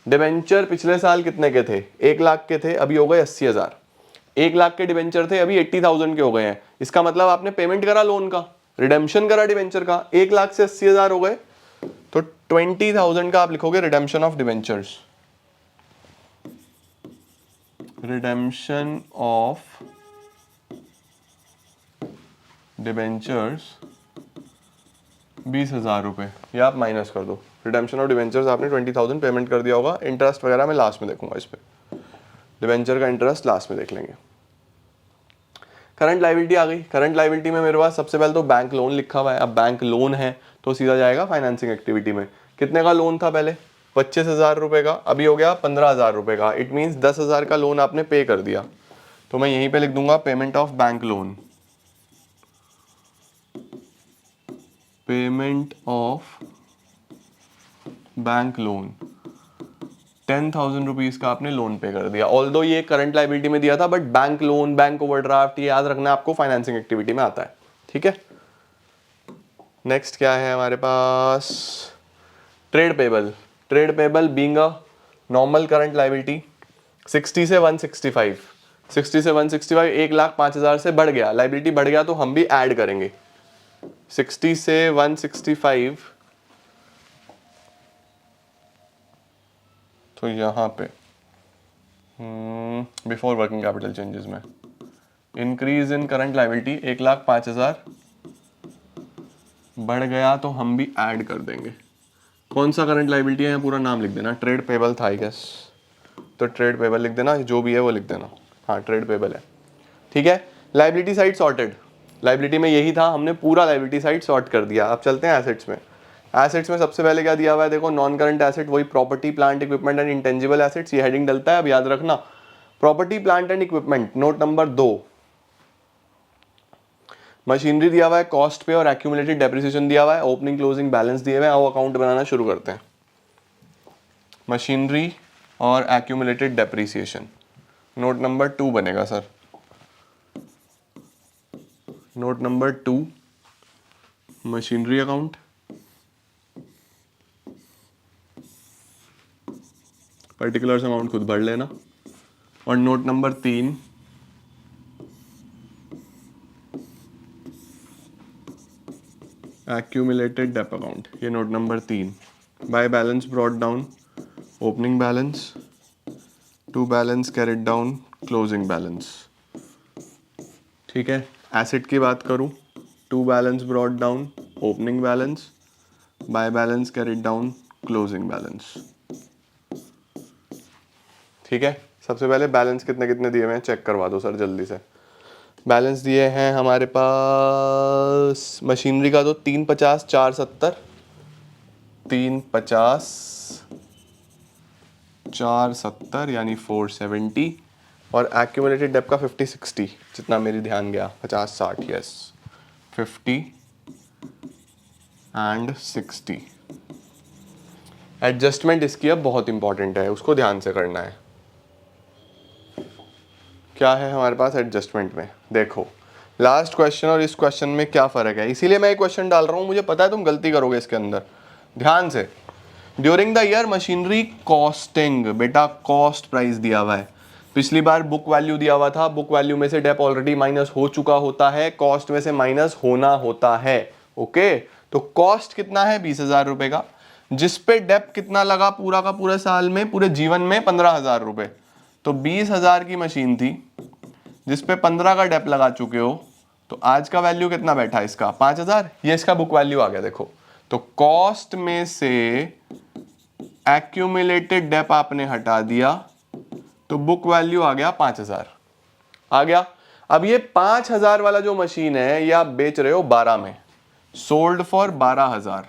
Debenture पिछले साल कितने के थे, 1 लाख के थे, अभी हो गए 80,000। 1 लाख के डिबेंचर थे, अभी 80,000 के हो गए हैं। इसका मतलब आपने पेमेंट करा लोन का, रिडेम्पशन करा डिबेंचर का, 1 लाख से 80,000 हो गए, तो 20,000 का आप लिखोगे redemption of debentures. Redemption of debentures 20,000 रुपये, या आप माइनस कर दो। रिडेम्पशन ऑफ डिवेंचर्स आपने 20,000 पेमेंट कर दिया होगा, इंटरेस्ट वगैरह मैं लास्ट में देखूंगा, इस पर डिवेंचर का इंटरेस्ट लास्ट में देख लेंगे। करंट लाइबिलिटी आ गई। करंट लाइबिलिटी में मेरे पास सबसे पहले तो बैंक लोन लिखा हुआ है। अब बैंक लोन है तो सीधा जाएगा फाइनेंसिंग एक्टिविटी में। कितने का लोन था पहले? 25,000 रुपये का, अभी हो गया 15,000 रुपये का। इट मीन्स 10,000 का लोन आपने पे कर दिया, तो मैं यहीं पे लिख दूंगा payment of bank loan. Payment of bank loan 10,000 rupees का आपने लोन पे कर दिया। ऑल्दो ये करंट लाइबिलिटी में दिया था, but bank loan, bank overdraft, ये याद रखना आपको फाइनेंसिंग एक्टिविटी में आता है, ठीक है। नेक्स्ट क्या है हमारे पास? Trade payable. Trade payable being a normal current liability 60 से 165, 60 से 165, 1,05,000 से बढ़ गया, लाइबिलिटी बढ़ गया तो हम भी ऐड करेंगे। 60 से 165, तो यहाँ पे बिफोर वर्किंग कैपिटल चेंजेस में इंक्रीज इन करंट लाइबिलिटी 1,05,000 बढ़ गया तो हम भी ऐड कर देंगे। कौन सा करंट लाइबिलिटी है, पूरा नाम लिख देना। ट्रेड पेबल था आई गेस, तो ट्रेड पेबल लिख देना, जो भी है वो लिख देना। हाँ, ट्रेड पेबल है, ठीक है। Liability side sorted. लाइबिलिटी में यही था, हमने पूरा लाइबिलिटी साइड सॉर्ट कर दिया। अब चलते हैं एसेट्स में। एसेट्स में सबसे पहले क्या दिया हुआ है देखो, नॉन करंट एसेट, वही property plant equipment and intangible assets, ये हेडिंग डलता है। अब याद रखना, property plant and equipment note number 2। Machinery दिया हुआ है, कॉस्ट पे और एक्यूमुलेटेड डेप्रिसिएशन दिया हुआ है, ओपनिंग क्लोजिंग बैलेंस दिए हुए हैं। अब अकाउंट बनाना शुरू करते हैं। मशीनरी और एक्यूमुलेटेड डेप्रिसिएशन नोट नंबर 2 बनेगा sir. Note number 2 machinery account, particulars amount खुद भर लेना। और note number 3 accumulated dep account, ये note number 3। By balance brought down, opening balance, to balance carried down, closing balance, ठीक है। Asset की बात करूं, to balance brought down, opening balance, by balance carried down, closing balance, ठीक है। सबसे पहले बैलेंस कितने कितने दिए हुए हैं चेक करवा दो सर जल्दी से। बैलेंस दिए हैं हमारे पास मशीनरी का तो 350 470, 350 470 यानी 470, और एक्यूमुलेटेड डेप का 50-60, जितना मेरी ध्यान गया 50-60, यस 50 एंड 60। एडजस्टमेंट इसकी अब बहुत इंपॉर्टेंट है, उसको ध्यान से करना है। क्या है हमारे पास एडजस्टमेंट में? देखो लास्ट क्वेश्चन और इस क्वेश्चन में क्या फ़र्क है, इसीलिए मैं एक क्वेश्चन डाल रहा हूँ, मुझे पता है तुम गलती करोगे इसके अंदर। ध्यान से, during the year machinery costing, बेटा कॉस्ट प्राइस दिया हुआ है। पिछली बार बुक वैल्यू दिया हुआ था, बुक वैल्यू में से डेप ऑलरेडी माइनस हो चुका होता है, कॉस्ट में से माइनस होना होता है। ओके, तो कॉस्ट कितना है 20,000 रुपए का, जिस पे डेप कितना लगा पूरा का पूरा साल में, पूरे जीवन में 15,000 रुपए। तो 20,000 की मशीन थी जिस पे 15 का डेप लगा चुके हो, तो आज का वैल्यू कितना बैठा इसका 5,000, ये इसका बुक वैल्यू आ गया। देखो तो कॉस्ट में से एक्यूमुलेटेड डेप आपने हटा दिया तो बुक वैल्यू आ गया 5,000 आ गया। अब ये 5,000 वाला जो मशीन है ये आप बेच रहे हो 12 में, सोल्ड फॉर 12,000।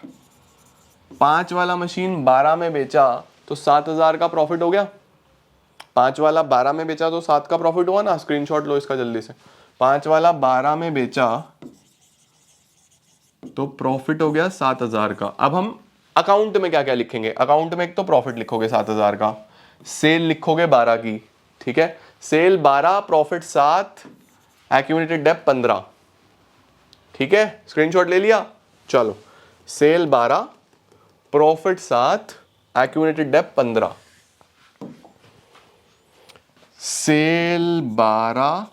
5 वाला मशीन 12 में बेचा तो 7,000 का प्रॉफिट हो गया। 5 वाला 12 में बेचा तो 7 का प्रॉफिट हुआ ना। स्क्रीनशॉट लो इसका जल्दी से। 5 वाला 12 में बेचा तो प्रॉफिट हो गया 7,000 का। अब हम अकाउंट में क्या क्या लिखेंगे? अकाउंट में एक तो प्रॉफिट लिखोगे 7,000 का, सेल लिखोगे 12 की, ठीक है। सेल 12, प्रॉफिट 7, एक्यूमुलेटेड डेप 15, ठीक है। स्क्रीनशॉट ले लिया? चलो, sale 12, profit 7, accumulated dep 15। Sale 12,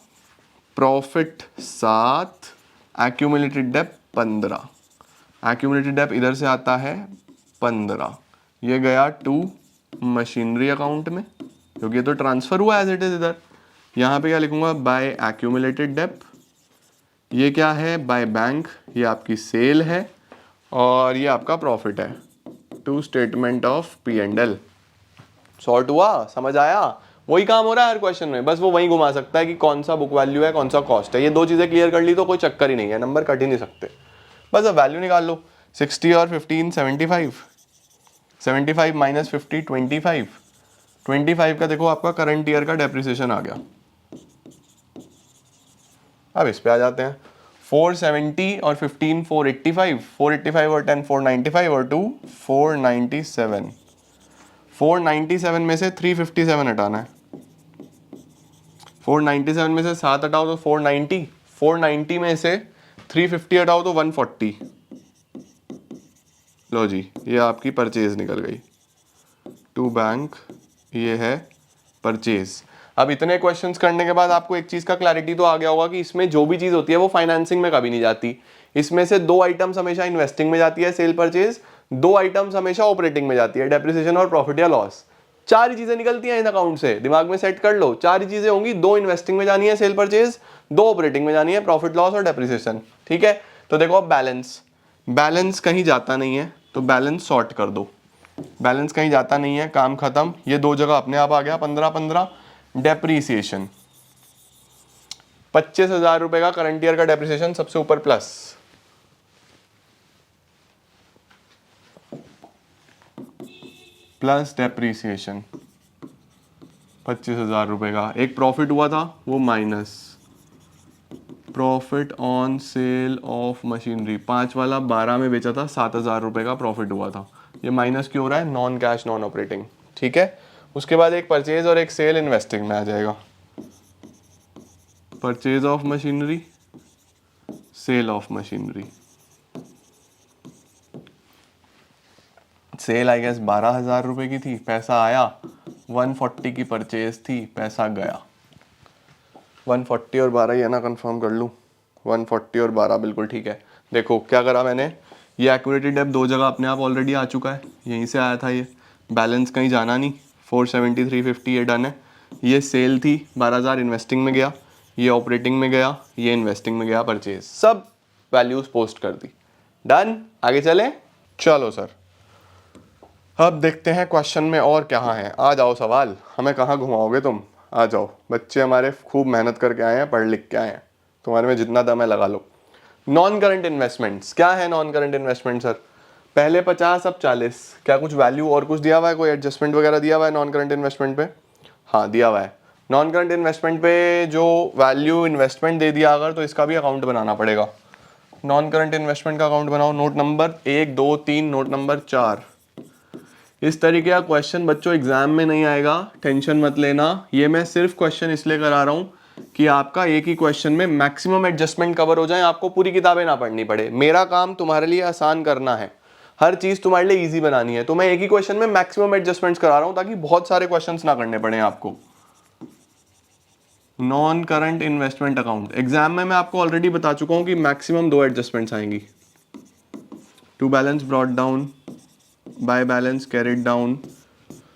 profit 7, accumulated dep 15। Accumulated dep इधर से आता है 15, ये गया टू मशीनरी अकाउंट में क्योंकि ये तो ट्रांसफर हुआ एज इट इज इधर। यहाँ पे क्या लिखूंगा? By accumulated dep. ये क्या है? बाय बैंक, ये आपकी सेल है। और ये आपका प्रॉफिट है, to statement of P and L. Sort हुआ, समझ आया? वही काम हो रहा है हर क्वेश्चन में, बस वो वही घुमा सकता है कि कौन सा बुक वैल्यू है, कौन सा कॉस्ट है। ये दो चीजें क्लियर कर ली तो कोई चक्कर ही नहीं है, नंबर कट ही नहीं सकते। बस अब वैल्यू निकाल लो। 60 और 15 75, 75 माइनस 50 25, 25 का देखो आपका करंट ईयर का डेप्रिसिएशन आ गया। अब इस पे आ जाते हैं। 470 और 15 485, 485 और 10 495 और 2 497। 497 में से 357 हटाना है। 497 में से 7 हटाओ तो 490, 490 में से 350 हटाओ तो 140। लो जी, ये आपकी परचेज निकल गई टू बैंक, ये है परचेज। अब इतने क्वेश्चंस करने के बाद आपको एक चीज का क्लैरिटी तो आ गया होगा कि इसमें जो भी चीज होती है वो फाइनेंसिंग में कभी नहीं जाती। इसमें से दो आइटम्स हमेशा इन्वेस्टिंग में जाती है, सेल परचेज, दो आइटम्स हमेशा ऑपरेटिंग में जाती है, डेप्रिसिएशन और प्रॉफिट या लॉस। चार ही चीजें निकलती हैं इन अकाउंट से, दिमाग में सेट कर लो। चार ही चीजें होंगी, दो इन्वेस्टिंग में जानी है सेल परचेज, दो ऑपरेटिंग में जानी है प्रॉफिट लॉस और डेप्रिसिएशन। ठीक है, तो देखो अब बैलेंस, बैलेंस कहीं जाता नहीं है तो बैलेंस सॉर्ट कर दो। बैलेंस कहीं जाता नहीं है, काम खत्म। ये दो जगह अपने आप आ गया 15 15। डेप्रीसिएशन 25,000 रुपए का करंट ईयर का डेप्रीसिएशन सबसे ऊपर प्लस, प्लस डेप्रीसिएशन 25,000 रुपए का। एक प्रॉफिट हुआ था वो minus, profit on sale of machinery 5 वाला 12 में बेचा था, 7,000 रुपए का प्रॉफिट हुआ था। ये माइनस क्यों हो रहा है? Non cash non operating. ठीक है, उसके बाद एक परचेज और एक सेल इन्वेस्टिंग में आ जाएगा। Purchase of machinery, sale of machinery. Sale I guess 12,000 रुपए की थी, पैसा आया। 140 की परचेज थी, पैसा गया। 140 और 12 ही है ना, कंफर्म कर लूँ। 140 और 12 बिल्कुल ठीक है। देखो क्या करा मैंने, ये एक्यूरेटेड डेप्थ दो जगह अपने आप ऑलरेडी आ चुका है, यहीं से आया था ये। बैलेंस कहीं जाना नहीं, 470 350 ये डन है। ये सेल थी 12,000, इन्वेस्टिंग में गया, ये ऑपरेटिंग में गया, ये इन्वेस्टिंग में गया परचेज। सब वैल्यूज पोस्ट कर दी, डन। आगे चले, चलो सर अब देखते हैं क्वेश्चन में और क्या है। आ जाओ सवाल, हमें कहाँ घुमाओगे तुम, आ जाओ। बच्चे हमारे खूब मेहनत करके आए हैं, पढ़ लिख के आए हैं, तुम्हारे में जितना दम है लगा लो। नॉन करंट इन्वेस्टमेंट्स क्या है? नॉन करंट इन्वेस्टमेंट सर पहले 50 अब 40, क्या कुछ वैल्यू और कुछ दिया हुआ है, कोई एडजस्टमेंट वगैरह दिया हुआ है नॉन करंट इन्वेस्टमेंट पे? हाँ दिया हुआ है। नॉन करंट इन्वेस्टमेंट पे जो वैल्यू इन्वेस्टमेंट दे दिया अगर, तो इसका भी अकाउंट बनाना पड़ेगा। नॉन करंट इन्वेस्टमेंट का अकाउंट बनाओ, नोट नंबर 1 2 3, नोट नंबर 4। इस तरीके का क्वेश्चन बच्चों एग्जाम में नहीं आएगा, टेंशन मत लेना। ये मैं सिर्फ क्वेश्चन इसलिए करा रहा हूँ कि आपका एक ही क्वेश्चन में मैक्सिमम एडजस्टमेंट कवर हो जाए, आपको पूरी किताबें ना पढ़नी पड़े। मेरा काम तुम्हारे लिए आसान करना है, हर चीज तुम्हारे लिए इजी बनानी है, तो मैं एक ही क्वेश्चन में मैक्सिमम एडजस्टमेंट्स करा रहा हूँ ताकि बहुत सारे क्वेश्चंस ना करने पड़े आपको। Non current investment account exam में मैं आपको ऑलरेडी बता चुका हूँ कि मैक्सिमम दो एडजस्टमेंट्स आएंगी। To balance brought down, by balance carried down.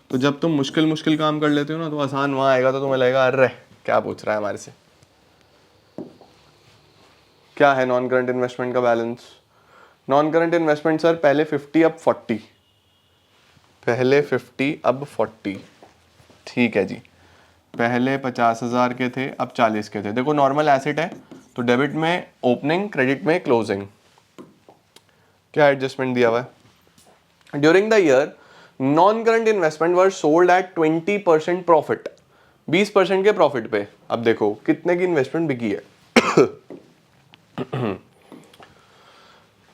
तो जब तुम मुश्किल मुश्किल काम कर लेते हो ना तो आसान वहां आएगा तो तुम्हें लगेगा अरे क्या पूछ रहा है हमारे से। क्या है नॉन करंट इन्वेस्टमेंट का balance? Non current investment sir पहले 50 अब 40, पहले 50 अब 40। ठीक है जी, पहले 50,000 के थे अब 40 के थे। देखो नॉर्मल एसेट है तो डेबिट में ओपनिंग, क्रेडिट में क्लोजिंग। क्या एडजस्टमेंट दिया हुआ है? During the year non current investment were sold at 20% profit, 20% के प्रॉफिट पे। अब देखो कितने की इन्वेस्टमेंट बिकी है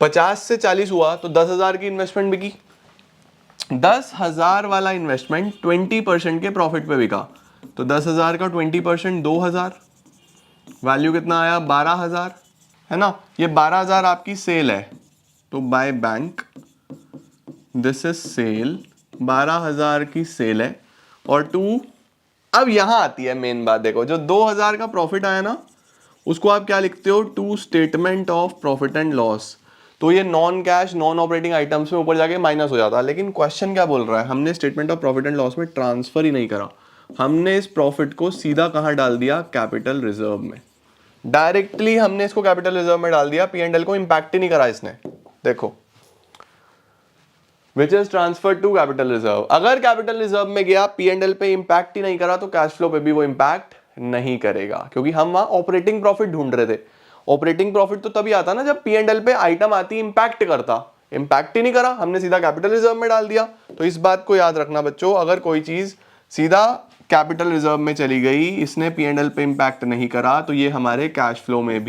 50 से 40 हुआ तो 10,000 की इन्वेस्टमेंट बिकी। 10,000 वाला इन्वेस्टमेंट 20% के प्रॉफिट पे बिका, तो 10,000 का 20% 2,000, वैल्यू कितना आया? 12,000, है ना। ये 12,000 आपकी सेल है, तो by bank this is sale, 12,000 की सेल है। और टू, अब यहां आती है मेन बात, देखो जो 2,000 का प्रॉफिट आया ना उसको आप क्या लिखते हो? To statement of profit and loss. तो ये non cash non operating items में ऊपर जाके माइनस हो जाता है। लेकिन क्वेश्चन क्या बोल रहा है? हमने statement of profit and loss में ट्रांसफर ही नहीं करा, हमने इस प्रॉफिट को सीधा कहां डाल दिया? कैपिटल रिजर्व में। डायरेक्टली हमने इसको कैपिटल रिजर्व में डाल दिया, P&L को इंपैक्ट ही नहीं करा इसने। देखो which is transfer to capital reserve. अगर कैपिटल रिजर्व में गया, P&L पे इंपैक्ट ही नहीं करा, तो कैश फ्लो पे भी वो इंपैक्ट नहीं करेगा, क्योंकि हम वहां ऑपरेटिंग प्रॉफिट ढूंढ रहे थे। ऑपरेटिंग प्रॉफिट तो तभी आता ना जब P&L पे आइटम आती इंपैक्ट करता, इंपैक्ट ही नहीं करा, हमने सीधा कैपिटल रिजर्व में डाल दिया। तो इस बात को याद रखना बच्चों, अगर कोई चीज सीधा कैपिटल रिजर्व में चली गई, इसने P&L पे इंपैक्ट नहीं करा, तो ये हमारे कैश फ्लो में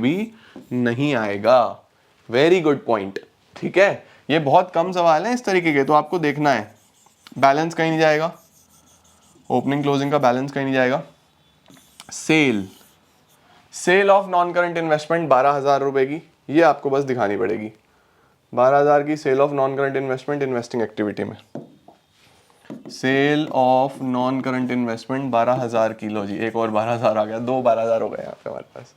भी नहीं आएगा। Very good point. ठीक है, ये बहुत कम सवाल है इस तरीके के, तो आपको देखना है। बैलेंस कहीं नहीं जाएगा, ओपनिंग क्लोजिंग का बैलेंस कहीं नहीं जाएगा। Sale of non current investment 12,000 रुपए की, ये आपको बस दिखानी पड़ेगी। 12,000 की sale of non current investment investing activity में, sale of non current investment 12,000 किलो जी, एक और 12,000 आ गया, 12,000 हो गए यहाँ पे हमारे पास।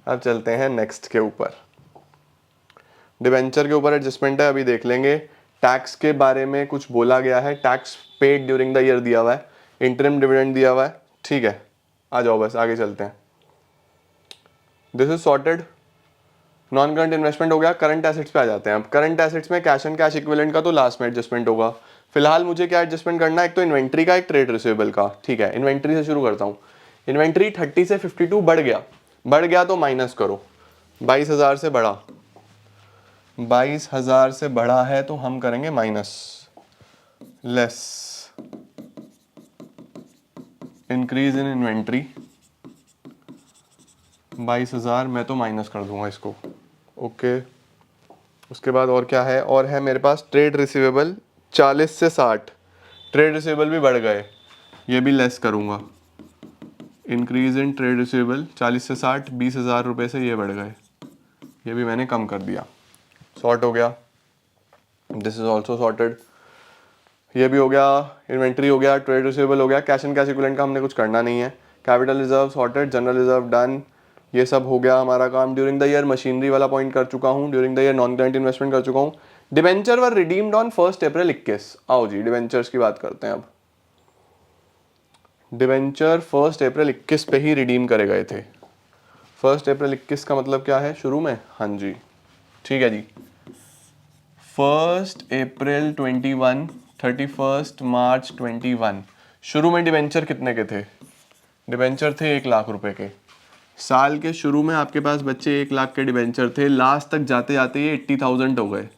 अब चलते हैं नेक्स्ट के ऊपर, डिवेंचर के ऊपर एडजस्टमेंट है, अभी देख लेंगे। टैक्स के बारे में कुछ बोला गया है, tax paid during the year दिया हुआ है, इंटरिम डिविडेंड दिया हुआ है। ठीक है, आ जाओ बस आगे चलते हैं। This is sorted, non current investment हो गया। करंट एसेट्स पे आ जाते हैं। अब करंट एसेट्स में कैश एंड कैश इक्विवेलेंट का तो लास्ट में एडजस्टमेंट होगा। फिलहाल मुझे क्या एडजस्टमेंट करना है, एक तो इन्वेंट्री का, एक ट्रेड रिसीवेबल का। ठीक है, इन्वेंट्री से शुरू करता हूँ। इन्वेंट्री 30 से 52 बढ़ गया तो माइनस करो। 22,000 से बढ़ा, 22,000 से बढ़ा है तो हम करेंगे minus, less increase in inventory 22,000, मैं तो माइनस कर दूंगा इसको। ओके, उसके बाद और क्या है, और है मेरे पास ट्रेड रिसीवेबल 40 से 60, ट्रेड रिसीवेबल भी बढ़ गए, ये भी लेस करूंगा। इंक्रीज इन ट्रेड रिसीवेबल 40 से 60, 20,000 रुपये से ये बढ़ गए, ये भी मैंने कम कर दिया। सॉर्ट हो गया, दिस इज ऑल्सो सॉर्टेड, ये भी हो गया। इन्वेंट्री हो गया, ट्रेड रिसीवेबल हो गया, कैश एंड कैश इक्विवेलेंट का हमने कुछ करना नहीं है। Capital reserve sorted, general reserve done, ये सब हो गया हमारा काम। ड्यूरिंग द ईयर मशीनरी वाला पॉइंट कर चुका हूँ, during the year non current investment कर चुका हूँ। डिबेंचर वर रिडीम्ड ऑन 1 अप्रैल 21। आओ जी डिबेंचर्स की बात करते हैं अब। डिबेंचर 1 अप्रैल 21 पे ही रिडीम करे गए थे। 1 अप्रैल 21 का मतलब क्या है शुरू में, हाँ जी ठीक है जी। 1 अप्रैल 21, 31 मार्च 21, शुरू में डिबेंचर कितने के थे, डिबेंचर थे 1 लाख रुपए के। साल के शुरू में आपके पास बच्चे 1 लाख के डिबेंचर थे, लास्ट तक जाते जाते ये 80,000 हो गए।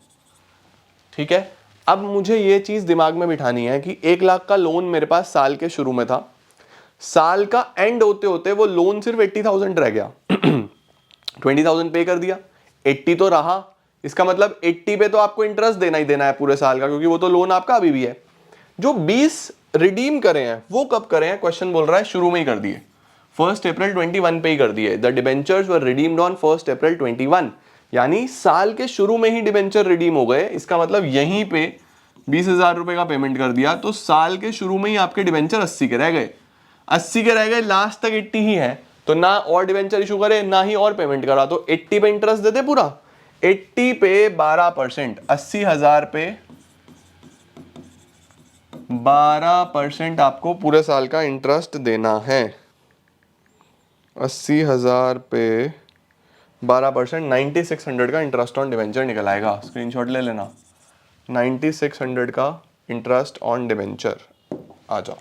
ठीक है, अब मुझे ये चीज दिमाग में बिठानी है कि 1 लाख का लोन मेरे पास साल के शुरू में था, साल का एंड होते होते वो लोन सिर्फ 80,000 रह गया। 20,000 पे कर दिया, 80 तो रहा, इसका मतलब 80 पे तो आपको इंटरेस्ट देना ही देना है पूरे साल का, क्योंकि वो तो लोन आपका अभी भी है। जो 20 रिडीम करे हैं वो कब करे हैं, क्वेश्चन बोल रहा है शुरू में ही कर दिए, 1 अप्रैल 21 पे ही कर दिए। The debentures were redeemed on 1 अप्रैल 21, यानी साल के शुरू में ही डिबेंचर रिडीम हो गए। इसका मतलब यहीं पे 20,000 रुपए का पेमेंट कर दिया, तो साल के शुरू में ही आपके डिबेंचर 80 के रह गए, 80 के रह गए, लास्ट तक 80 ही है, तो ना और डिबेंचर इशू करे ना ही और पेमेंट करा, तो 80 पे इंटरेस्ट देते पूरा, 80 पे 12%, 80,000 पे 12% आपको पूरे साल का इंटरेस्ट देना है। 80,000 पे 12%, 9600 का इंटरेस्ट ऑन डिबेंचर निकल आएगा, स्क्रीनशॉट ले लेना। 9600 का इंटरेस्ट ऑन डिबेंचर, आ जाओ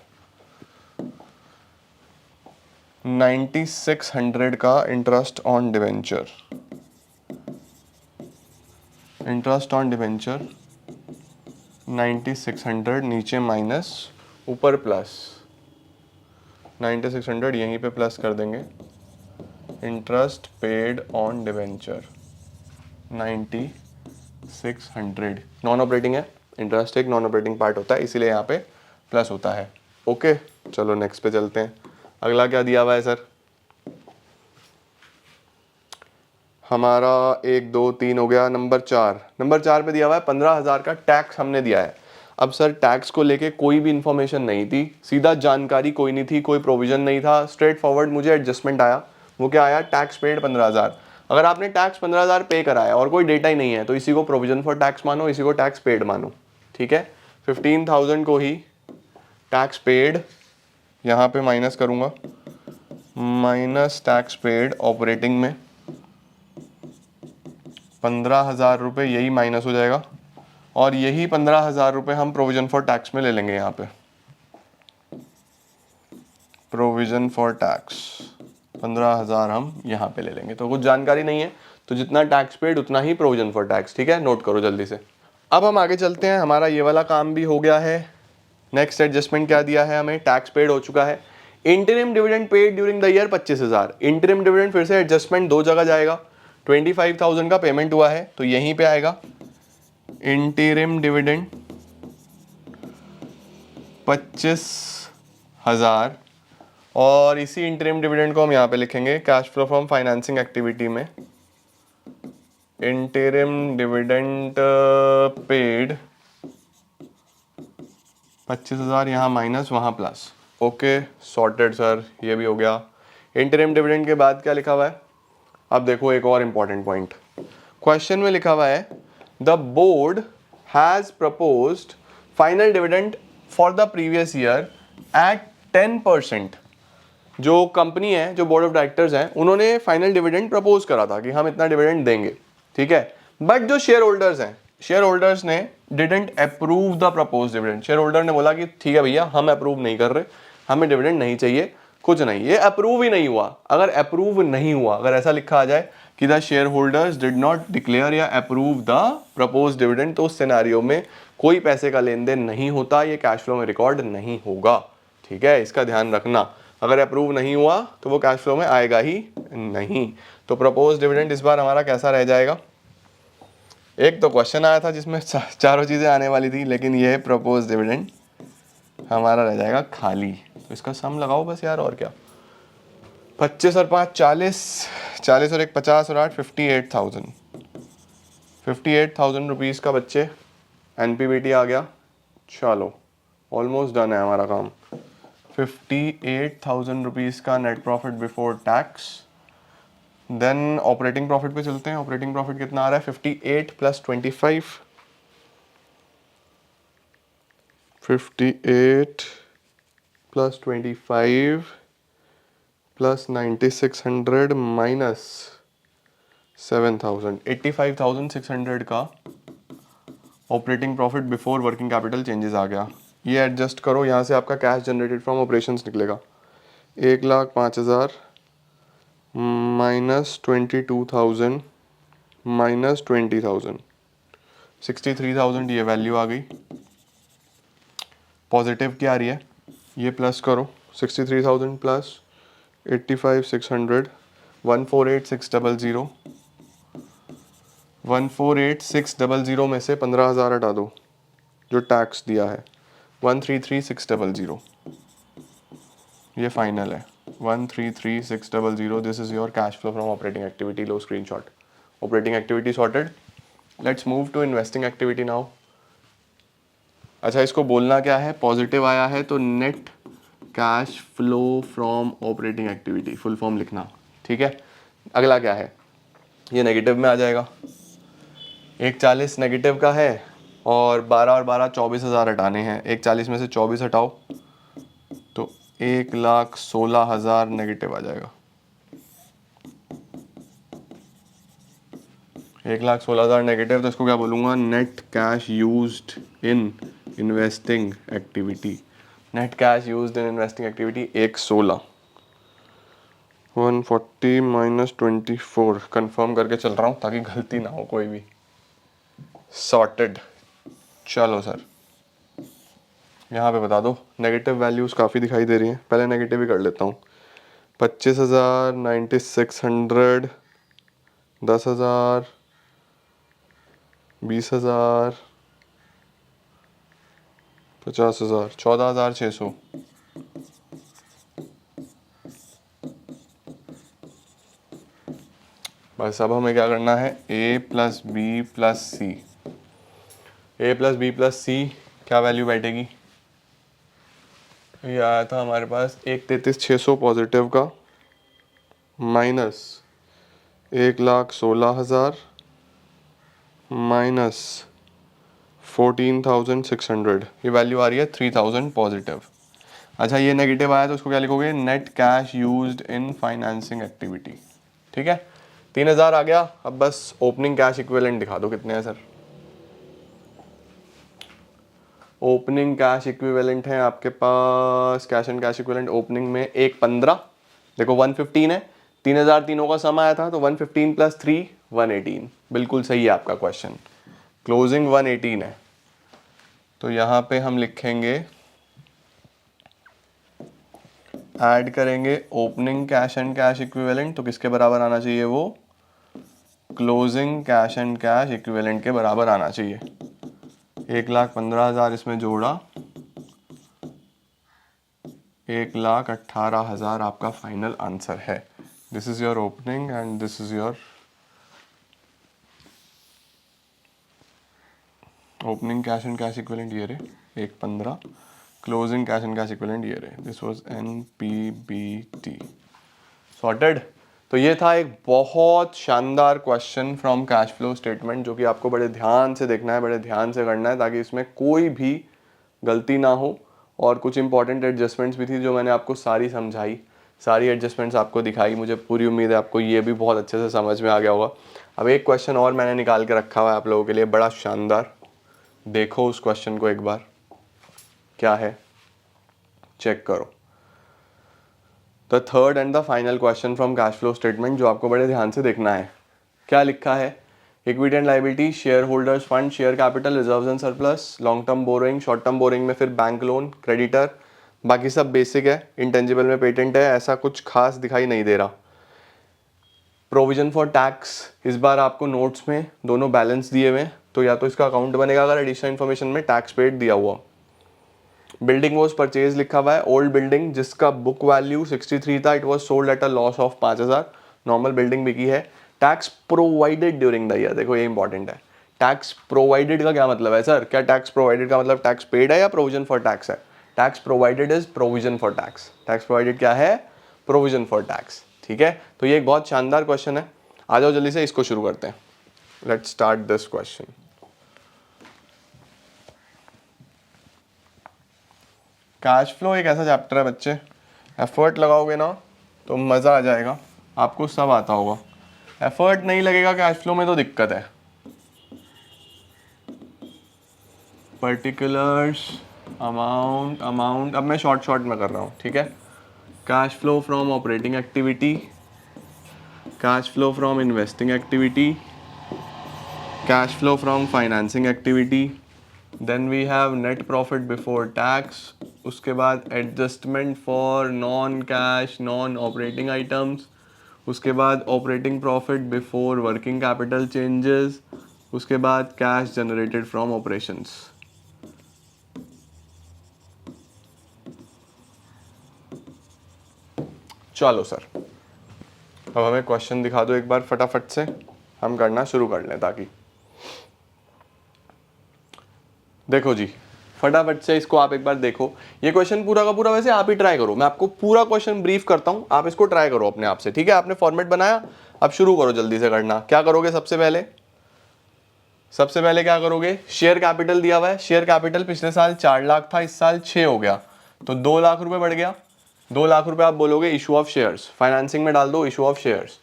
9600 का interest on debenture, interest on debenture 9600, नीचे माइनस ऊपर प्लस, 9600 यहीं पे प्लस कर देंगे। Interest paid on debenture 9600, non operating है, इंटरेस्ट एक नॉन ऑपरेटिंग पार्ट होता है, इसीलिए यहाँ पे प्लस होता है। ओके चलो नेक्स्ट पे चलते हैं। अगला क्या दिया हुआ है सर, हमारा 1 2 3 हो गया, नंबर 4 पे दिया हुआ है 15,000 का टैक्स हमने दिया है। अब सर टैक्स को लेके कोई भी इंफॉर्मेशन नहीं थी, सीधा जानकारी कोई नहीं थी, कोई प्रोविजन नहीं था, स्ट्रेट फॉरवर्ड मुझे एडजस्टमेंट आया। वो क्या आया, टैक्स पेड 15,000। अगर आपने टैक्स 15,000 पे कराया और कोई डेटा ही नहीं है, तो इसी को प्रोविजन फॉर टैक्स मानो, इसी को टैक्स पेड मानो। ठीक है, 15,000 को ही टैक्स पेड यहाँ पे माइनस करूँगा, माइनस टैक्स पेड ऑपरेटिंग में 15,000 रुपये, यही माइनस हो जाएगा, और यही 15,000 रुपये हम प्रोविजन फॉर टैक्स में ले लेंगे। यहाँ पे प्रोविजन फॉर टैक्स 15,000 हम यहाँ पे ले लेंगे। तो कुछ जानकारी नहीं है, तो जितना टैक्स पेड उतना ही प्रोविजन फॉर टैक्स। ठीक है, नोट करो जल्दी से। अब हम आगे चलते हैं, हमारा ये वाला काम भी हो गया है। नेक्स्ट एडजस्टमेंट क्या दिया है हमें, टैक्स पेड हो चुका है। Interim dividend paid during the year 25,000। Interim dividend फिर से एडजस्टमेंट दो जगह जाएगा। 25,000 का पेमेंट हुआ है तो यहीं पे आएगा इंटरिम डिविडेंड 25,000, और इसी इंटरिम डिविडेंड को हम यहाँ पे लिखेंगे cash flow from financing activity में। इंटरिम डिविडेंड पेड 25,000 यहाँ माइनस वहाँ प्लस। ओके सॉर्टेड सर, ये भी हो गया। इंटरिम डिविडेंड के बाद क्या लिखा हुआ है, अब देखो एक और इंपॉर्टेंट पॉइंट। क्वेश्चन में लिखा हुआ है the board has proposed final dividend for the previous year at 10%। जो कंपनी है, जो बोर्ड ऑफ डायरेक्टर्स हैं, उन्होंने फाइनल डिविडेंड प्रपोज करा था कि हम इतना डिविडेंड देंगे। ठीक है, बट जो शेयर होल्डर्स हैं, शेयर होल्डर्स ने didn't approve the propose dividend. Share holder ने बोला कि ठीक है भैया, हम अप्रूव नहीं कर रहे, हमें डिविडेंड नहीं चाहिए, कुछ नहीं। ये अप्रूव ही नहीं हुआ। अगर अप्रूव नहीं हुआ, अगर ऐसा लिखा आ जाए कि the share holders did not declare या अप्रूव द प्रपोज डिविडेंड, तो उस सिनेरियो में कोई पैसे का लेन देन नहीं होता, ये कैश फ्लो में रिकॉर्ड नहीं होगा। ठीक है, इसका ध्यान रखना। अगर अप्रूव नहीं हुआ तो वो कैश फ्लो में आएगा ही नहीं। तो प्रपोज डिविडेंड इस बार हमारा कैसा रह जाएगा, एक तो क्वेश्चन आया था जिसमें चारों चीज़ें आने वाली थी, लेकिन ये प्रपोज डिविडेंड हमारा रह जाएगा खाली। तो इसका सम लगाओ बस यार, और क्या। 25 और 5 40, 40 और 1 50 और 8 58,000। 58,000 रुपीज़ का बच्चे एनपीबीटी आ गया। चलो ऑलमोस्ट डन है हमारा काम। 58,000 रुपीज़ का net profit before tax. Then operating profit पे चलते हैं। ऑपरेटिंग प्रॉफिट कितना आ रहा है, 58 प्लस 25, 58 प्लस 25 प्लस 9600 माइनस 7,000, 85,600 का operating profit before working capital changes आ गया। ये एडजस्ट करो, यहाँ से आपका कैश जनरेटेड फ्रॉम ऑपरेशंस निकलेगा 1,05,000 माइनस 22,000 माइनस 20,000, 63,000 ये वैल्यू आ गई। पॉजिटिव क्या आ रही है, ये प्लस करो, 63,000 प्लस 85,600, 148,600, 148,600 में से 15,000 हटा दो जो टैक्स दिया है, 133,600, ये फाइनल है 133,600। This is your cash flow from operating activity. लो screenshot. Operating activity sorted. Let's move to investing activity now. अच्छा, इसको बोलना क्या है, पॉजिटिव आया है तो net cash flow from operating activity, full form लिखना। ठीक है, अगला क्या है, ये नेगेटिव में आ जाएगा। 1,40 नेगेटिव का है और 12 और 12 24,000 हटाने हैं। 1,40 में से 24 हटाओ तो 1,16,000 नेगेटिव आ जाएगा। 1,16,000 नेगेटिव, तो इसको क्या बोलूँगा, net cash used in investing activity. Net cash used in investing activity 1,16, 140 minus 24। Confirm करके चल रहा हूँ ताकि गलती ना हो कोई भी। सॉर्टेड। चलो सर, यहाँ पे बता दो, नेगेटिव वैल्यूज़ काफ़ी दिखाई दे रही हैं, पहले नेगेटिव ही कर लेता हूँ। 25,000, 9600, 10,000, 20,000, 50,000, 14,600। बस अब हमें क्या करना है, a plus B plus C. A plus B plus C क्या वैल्यू बैठेगी, ये आया था हमारे पास 1,33,600 पॉजिटिव का माइनस 1,16,000 माइनस 14,600, ये वैल्यू आ रही है 3,000 पॉजिटिव। अच्छा, ये नेगेटिव आया तो उसको क्या लिखोगे, net cash used in financing activity. ठीक है, 3,000 आ गया। अब बस ओपनिंग कैश इक्विवेलेंट दिखा दो कितने हैं सर। ओपनिंग कैश इक्विवेलेंट है आपके पास, cash and cash equivalent opening में 115, देखो 115 है, 3000 तीनों का सम आया था तो 115 प्लस 3 118, बिल्कुल सही है आपका क्वेश्चन। क्लोजिंग 118 है, तो यहाँ पे हम लिखेंगे, ऐड करेंगे opening cash and cash equivalent, तो किसके बराबर आना चाहिए वो, closing cash and cash equivalent के बराबर आना चाहिए। 1,15,000 इसमें जोड़ा, 1,18,000 आपका फाइनल आंसर है। This is your opening and this is your opening cash and cash equivalent, ये रहे 115, closing cash and cash equivalent ये रहे, दिस वाज NPBT। सॉर्टेड। तो ये था एक बहुत शानदार question from cash flow statement, जो कि आपको बड़े ध्यान से देखना है, बड़े ध्यान से करना है, ताकि इसमें कोई भी गलती ना हो। और कुछ इंपॉर्टेंट एडजस्टमेंट्स भी थी जो मैंने आपको सारी समझाई, सारी एडजस्टमेंट्स आपको दिखाई। मुझे पूरी उम्मीद है आपको ये भी बहुत अच्छे से समझ में आ गया होगा। अब एक क्वेश्चन और मैंने निकाल के रखा हुआ है आप लोगों के लिए, बड़ा शानदार। देखो उस क्वेश्चन को एक बार, क्या है चेक करो। The third and the final question from cash flow statement, जो आपको बड़े ध्यान से देखना है। क्या लिखा है, equity and liability, share holders fund, share capital, reserves and surplus, long term borrowing, short term borrowing में फिर बैंक लोन, क्रेडिटर, बाकी सब बेसिक है। इंटेंजिबल में पेटेंट है, ऐसा कुछ खास दिखाई नहीं दे रहा। प्रोविजन फॉर टैक्स, इस बार आपको नोट्स में दोनों बैलेंस दिए हुए, तो या तो इसका अकाउंट बनेगा अगर एडिशनल इन्फॉर्मेशन में टैक्स पेड दिया हुआ। बिल्डिंग वॉज परचेज लिखा हुआ है, ओल्ड बिल्डिंग जिसका बुक वैल्यू 63 था, it was sold at a loss of 5,000, normal building बिकी है। Tax provided during the year, देखो ये इंपॉर्टेंट है। टैक्स प्रोवाइडेड का क्या मतलब है सर, क्या टैक्स प्रोवाइडेड का मतलब टैक्स पेड है या प्रोविजन फॉर टैक्स है? Tax provided is provision for tax, tax provided क्या है, प्रोविजन फॉर टैक्स। ठीक है, तो ये एक बहुत शानदार क्वेश्चन है। आ जाओ जल्दी से इसको शुरू करते हैं। Let's start this question. Cash flow एक ऐसा चैप्टर है बच्चे, एफर्ट लगाओगे ना तो मज़ा आ जाएगा, आपको सब आता होगा। एफर्ट नहीं लगेगा कैश फ्लो में तो दिक्कत है। पर्टिकुलर्स, अमाउंट, अमाउंट, अब मैं शॉर्ट शॉर्ट में कर रहा हूँ, ठीक है। Cash flow from operating activity, cash flow from investing activity, cash flow from financing activity, then we have net profit before tax, उसके बाद adjustment for non cash non operating items, उसके बाद operating profit before working capital changes, उसके बाद cash generated from operations. चलो sir, अब हमें question दिखा दो एक बार फटाफट से, हम करना शुरू कर लें। ताकि देखो जी, फटाफट से इसको आप एक बार देखो। ये क्वेश्चन पूरा का पूरा वैसे आप ही ट्राई करो, मैं आपको पूरा क्वेश्चन ब्रीफ करता हूं, आप इसको ट्राई करो अपने आप से, ठीक है। आपने फॉर्मेट बनाया, अब शुरू करो जल्दी से करना। क्या करोगे सबसे पहले, सबसे पहले क्या करोगे, शेयर कैपिटल दिया हुआ है, शेयर कैपिटल पिछले साल 4 लाख था, इस साल 6 हो गया, तो 2 लाख रुपए बढ़ गया। 2 लाख रुपए आप बोलोगे इशू ऑफ शेयर्स, फाइनेंसिंग में डाल दो issue of shares.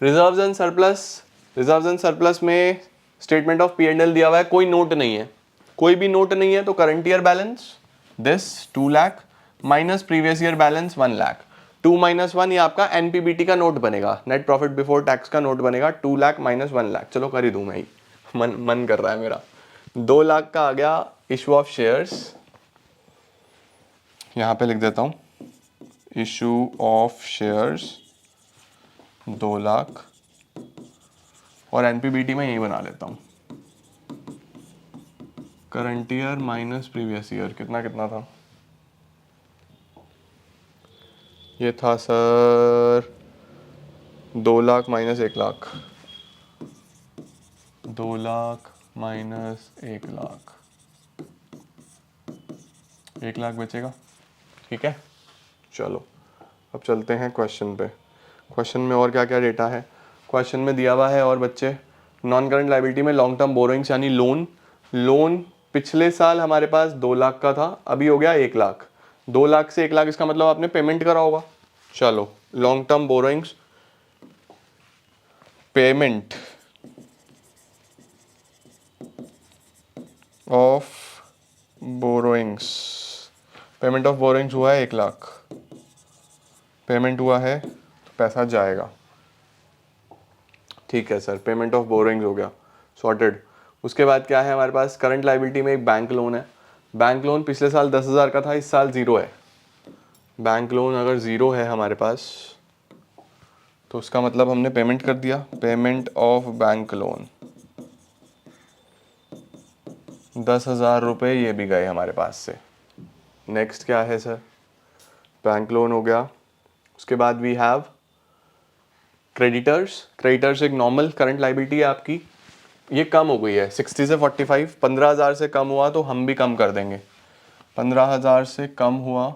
Reserves and surplus, reserves and surplus में स्टेटमेंट ऑफ P&L दिया हुआ है, कोई नोट नहीं है, कोई भी नोट नहीं है, तो current year balance this 2 lakh minus previous year balance 1 lakh, 2 minus 1 ये आपका NPBT का नोट बनेगा, नेट प्रॉफिट बिफोर टैक्स का नोट बनेगा, 2 लाख माइनस 1 लाख। चलो कर ही दूं मैं ही, मन कर रहा है मेरा। 2 लाख का आ गया इशू ऑफ शेयर्स, यहां पे लिख देता हूं इशू ऑफ शेयर्स 2 लाख, और NPBT में यही बना लेता हूं, current year minus previous year, कितना कितना था ये, था sir 2 lakh minus 1 lakh, 2 lakh minus 1 lakh, 1 lakh बचेगा, ठीक है। चलो अब चलते हैं क्वेश्चन पे। क्वेश्चन में और क्या क्या डेटा है, क्वेश्चन में दिया हुआ है और बच्चे, नॉन करंट लाइबिलिटी में लॉन्ग टर्म बोरोइंग्स यानी लोन, लोन पिछले साल हमारे पास 2 लाख का था, अभी हो गया 1 लाख, 2 लाख से 1 लाख, इसका मतलब आपने पेमेंट करा होगा। चलो long term borrowings, payment of borrowings, payment of borrowings हुआ है 1 लाख, पेमेंट हुआ है तो पैसा जाएगा। ठीक है सर, पेमेंट ऑफ बोरोइंग्स हो गया, सॉर्टेड। उसके बाद क्या है हमारे पास, करंट लाइबिलिटी में एक बैंक लोन है। बैंक लोन पिछले साल 10,000 का था, इस साल 0 है। बैंक लोन अगर 0 है हमारे पास तो उसका मतलब हमने पेमेंट कर दिया, पेमेंट ऑफ बैंक लोन 10,000 रुपये, ये भी गए हमारे पास से। नेक्स्ट क्या है सर, बैंक लोन हो गया। उसके बाद वी हैव क्रेडिटर्स। क्रेडिटर्स एक नॉर्मल करंट लाइबिलिटी है आपकी, ये कम हो गई है 60 से 45, 15,000 से कम हुआ तो हम भी कम कर देंगे। 15,000 से कम हुआ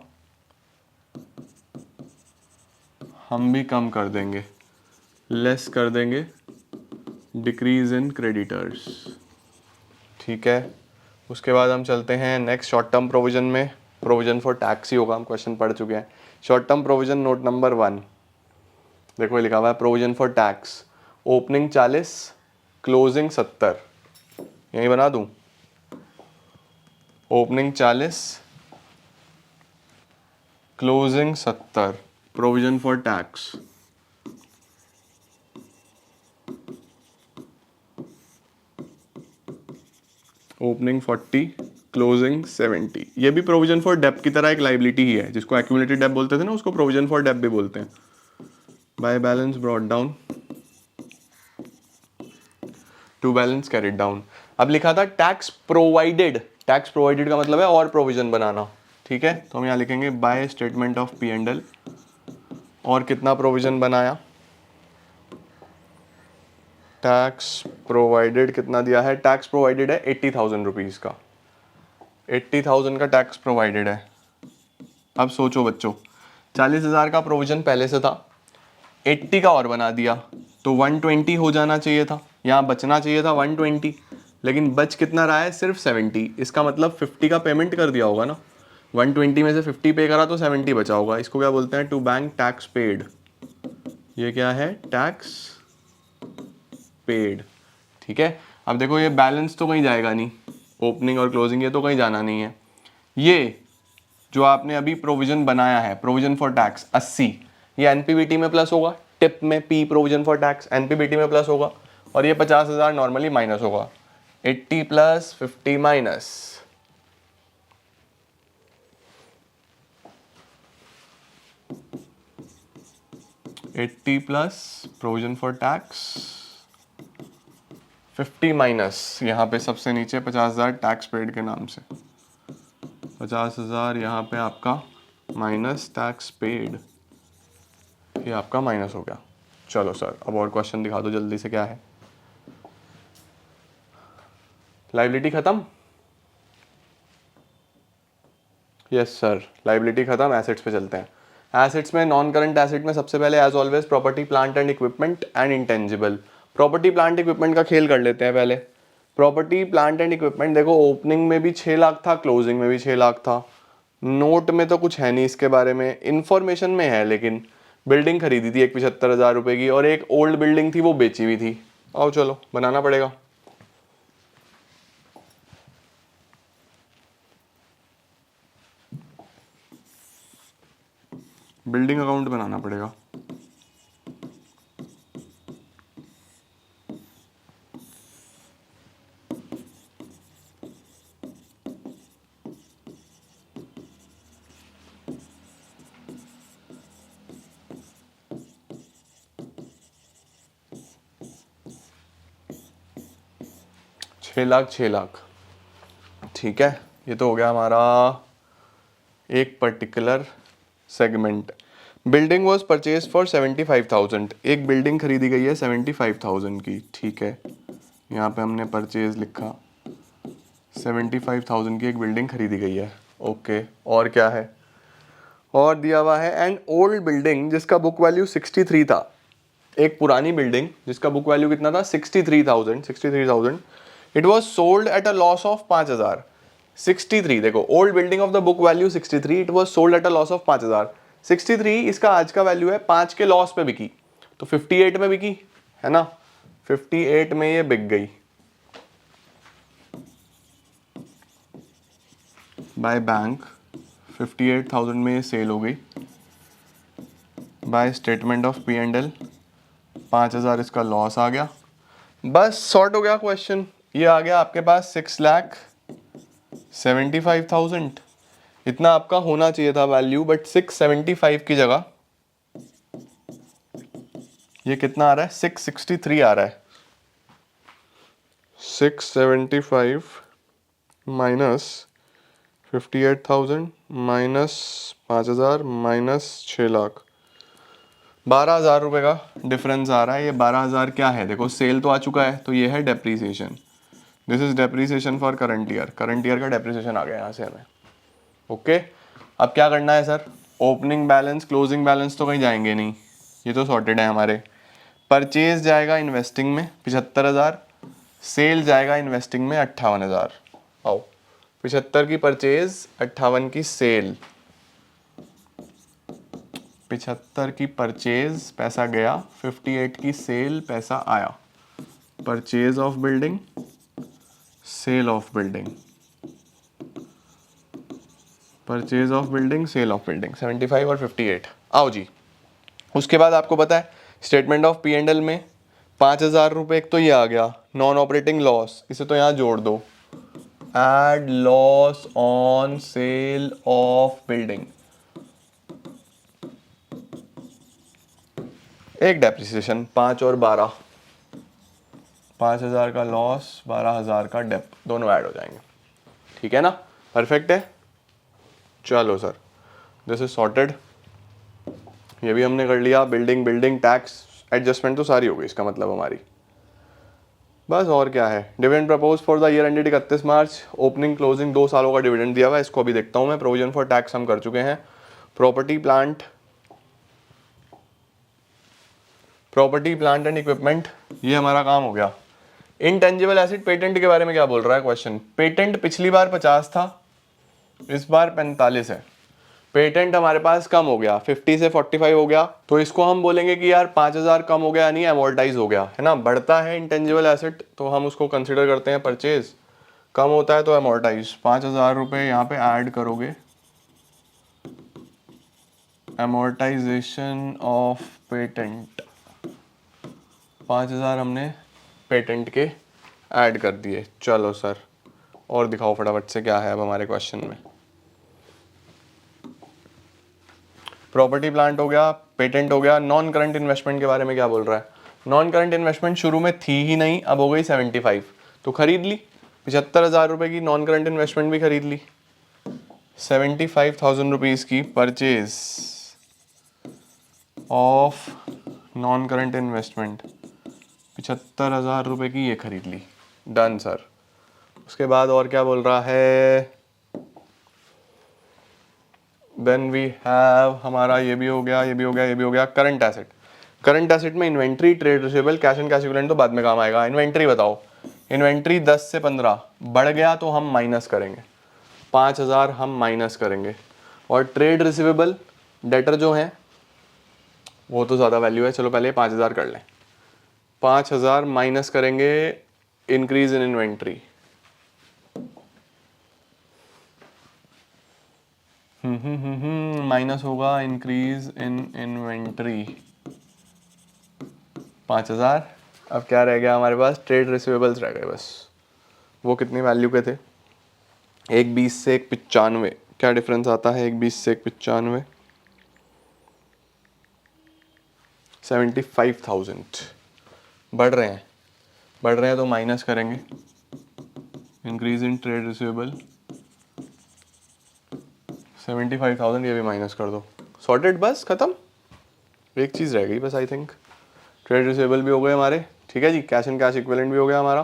हम भी कम कर देंगे, लेस कर देंगे, डिक्रीज इन क्रेडिटर्स। ठीक है, उसके बाद हम चलते हैं नेक्स्ट शॉर्ट टर्म प्रोविजन में। प्रोविजन फॉर टैक्स ही होगा, हम क्वेश्चन पढ़ चुके हैं। Short term provision note number 1, देखो लिखा हुआ है provision for tax, opening 40, closing 70, यही बना दूं, opening 40, closing 70, provision for tax. Opening 40, closing 70, ये भी प्रोविजन फॉर डेब्ट की तरह एक लाइबिलिटी ही है, जिसको एक्यूमुलेटेड डेब्ट बोलते थे ना, उसको प्रोविजन फॉर डेब्ट भी बोलते हैं। By balance brought down to balance carried down. अब लिखा था टैक्स प्रोवाइडेड, टैक्स प्रोवाइडेड का मतलब है और प्रोविजन बनाना। ठीक है, तो हम यहाँ लिखेंगे बाय स्टेटमेंट ऑफ P&L, और कितना प्रोविजन बनाया, टैक्स प्रोवाइडेड कितना दिया है, टैक्स प्रोवाइडेड है 80,000 रुपीज़ का, 80,000 का टैक्स प्रोवाइडेड है। अब सोचो बच्चों, 40,000 का प्रोविजन पहले से था, 80 का और बना दिया तो 120 हो जाना चाहिए था, यहाँ बचना चाहिए था 120, लेकिन बच कितना रहा है, सिर्फ 70। इसका मतलब 50 का पेमेंट कर दिया होगा ना, 120 में से 50 पे करा तो 70 बचा होगा। इसको क्या बोलते हैं, टू बैंक टैक्स पेड। ये क्या है, टैक्स पेड। ठीक है, अब देखो ये बैलेंस तो कहीं जाएगा नहीं, ओपनिंग और क्लोजिंग ये तो कहीं जाना नहीं है। ये जो आपने अभी प्रोविजन बनाया है, प्रोविजन फॉर टैक्स 80, ये एनपीबीटी में प्लस होगा, टिप में P provision for tax NPBT में प्लस होगा, और ये 50,000 नॉर्मली माइनस होगा, 80 plus 50 minus, eighty plus provision for tax 50 minus, यहाँ पे सबसे नीचे 50,000 टैक्स पेड के नाम से, 50,000 यहाँ पे आपका माइनस टैक्स पेड, ये आपका माइनस हो गया। चलो सर, अब और क्वेश्चन दिखा दो जल्दी से, क्या है, लाइबिलिटी खत्म, यस सर, लाइबिलिटी खत्म, एसेट्स पे चलते हैं। एसेट्स में नॉन करंट एसेट में सबसे पहले as always property plant and equipment and intangible. Property plant equipment का खेल कर लेते हैं पहले। प्रॉपर्टी प्लांट एंड इक्विपमेंट देखो, ओपनिंग में भी 6 लाख था, क्लोजिंग में भी 6 लाख था। नोट में तो कुछ है नहीं इसके बारे में, इंफॉर्मेशन में है लेकिन। बिल्डिंग खरीदी थी एक 75,000 रुपये की, और एक ओल्ड बिल्डिंग थी वो बेची हुई थी। आओ चलो बनाना पड़ेगा, बिल्डिंग अकाउंट बनाना पड़ेगा। छः लाख 6 लाख, ठीक है, ये तो हो गया हमारा एक particular segment. Building was purchase for 75,000, एक बिल्डिंग खरीदी गई है 75,000 की। ठीक है, यहाँ पे हमने परचेज लिखा, 75,000 की एक बिल्डिंग खरीदी गई है। ओके, और क्या है, और दिया हुआ है एंड ओल्ड बिल्डिंग जिसका बुक वैल्यू 63 था, एक पुरानी बिल्डिंग जिसका बुक वैल्यू कितना था, 63,000। It was sold at a loss of 5,000। 63, देखो old building of the book value 63, it was sold at a loss of 5,000। 63 इसका आज का वैल्यू है, 5 के लॉस पे बिकी तो 58 में बिकी है ना, 58 में ये बिक गई। बाय बैंक 58,000 में ये सेल हो गई, बाय स्टेटमेंट ऑफ P&L 5,000 इसका लॉस आ गया। बस सॉर्ट हो गया क्वेश्चन। ये आ गया आपके पास 6,75,000। इतना आपका होना चाहिए था वैल्यू, बट 675 की जगह ये कितना आ रहा है, 663 आ रहा है। 675 माइनस 58,000 माइनस 5,000 माइनस 6 लाख, 12,000 रुपये का डिफरेंस आ रहा है। ये 12,000 क्या है, देखो सेल तो आ चुका है, तो ये है depreciation. This is depreciation for current year. Current year का डेप्रीसिएशन आ गया यहाँ से हमें। ओके, अब क्या करना है sir, opening balance closing balance तो कहीं जाएंगे नहीं, ये तो सॉर्टेड है हमारे। परचेज जाएगा इन्वेस्टिंग में 75,000, सेल जाएगा इन्वेस्टिंग में 58,000। आओ, 75 की परचेज, 58 की सेल। 75 की परचेज पैसा गया, 58 की सेल पैसा आया। Purchase of building, sale of building, purchase of building, sale of building, 75 और 58। आओ जी, उसके बाद आपको पता है स्टेटमेंट ऑफ P&L में 5,000 रुपये, एक तो ये आ गया नॉन ऑपरेटिंग लॉस, इसे तो यहाँ जोड़ दो, add loss on sale of building, एक डेप्रिसिएशन 5 और 12, 5,000 का लॉस, 12,000 का डेप, दोनों ऐड हो जाएंगे। ठीक है ना, परफेक्ट है। चलो सर, दिस इज सॉर्टेड, ये भी हमने कर लिया। बिल्डिंग टैक्स एडजस्टमेंट तो सारी हो गई, इसका मतलब हमारी। बस और क्या है, dividend propose for the year ended 31 March, opening closing 2 सालों का डिविडेंड दिया हुआ है, इसको अभी देखता हूँ मैं। प्रोविजन फॉर टैक्स हम कर चुके हैं। प्रॉपर्टी प्लांट एंड इक्विपमेंट, ये हमारा काम हो गया। इनटेंजिबल एसेट पेटेंट के बारे में क्या बोल रहा है क्वेश्चन। पेटेंट पिछली बार 50 था, इस बार 45 है। पेटेंट हमारे पास कम हो गया, 50 से 45 हो गया, तो इसको हम बोलेंगे कि यार 5,000 कम हो गया, नहीं अमोर्टाइज हो गया है ना। बढ़ता है इंटेंजिबल एसेट तो हम उसको कंसिडर करते हैं परचेज, कम होता है तो अमोर्टाइज। 5,000 रुपये यहाँ पे ऐड करोगे, अमोर्टाइजेशन ऑफ पेटेंट, 5,000 हमने पेटेंट के ऐड कर दिए। चलो सर, और दिखाओ फटाफट से क्या है अब हमारे क्वेश्चन में। प्रॉपर्टी प्लांट हो गया, पेटेंट हो गया। नॉन करंट इन्वेस्टमेंट के बारे में क्या बोल रहा है। नॉन करंट इन्वेस्टमेंट शुरू में थी ही नहीं, अब हो गई 75, तो खरीद ली। 75,000 रुपये की नॉन करंट इन्वेस्टमेंट भी खरीद ली। 75,000 रुपीज़ की purchase of non current investment, 75,000 रुपये की ये खरीद ली। Done sir. उसके बाद और क्या बोल रहा है, देन वी हैव, हमारा ये भी हो गया, ये भी हो गया, ये भी हो गया। करंट एसेट, करंट एसेट में inventory, trade receivable, cash and cash equivalent तो बाद में काम आएगा। इन्वेंट्री बताओ, इन्वेंट्री 10 से 15 बढ़ गया तो हम माइनस करेंगे, 5,000 हम माइनस करेंगे। और ट्रेड रिसीवेबल डेटर जो है वो तो ज़्यादा वैल्यू है, चलो पहले 5,000 कर लें। 5,000 माइनस करेंगे इंक्रीज इन इन्वेंट्री, माइनस होगा इंक्रीज इन इन्वेंट्री 5,000। अब क्या रह गया हमारे पास, ट्रेड रिसीवेबल्स रह गए बस। वो कितनी वैल्यू के थे, एक 20 से एक 95, क्या डिफरेंस आता है एक 20 से एक 95, 75,000। बढ़ रहे हैं तो माइनस करेंगे, इंक्रीज इन ट्रेड रिसीवेबल 75,000, ये भी माइनस कर दो, सॉर्टेड, बस खत्म। एक चीज़ रह गई बस आई थिंक, ट्रेड रिसीवेबल भी हो गए हमारे। ठीक है जी, कैश एंड कैश इक्विवेलेंट भी हो गया हमारा।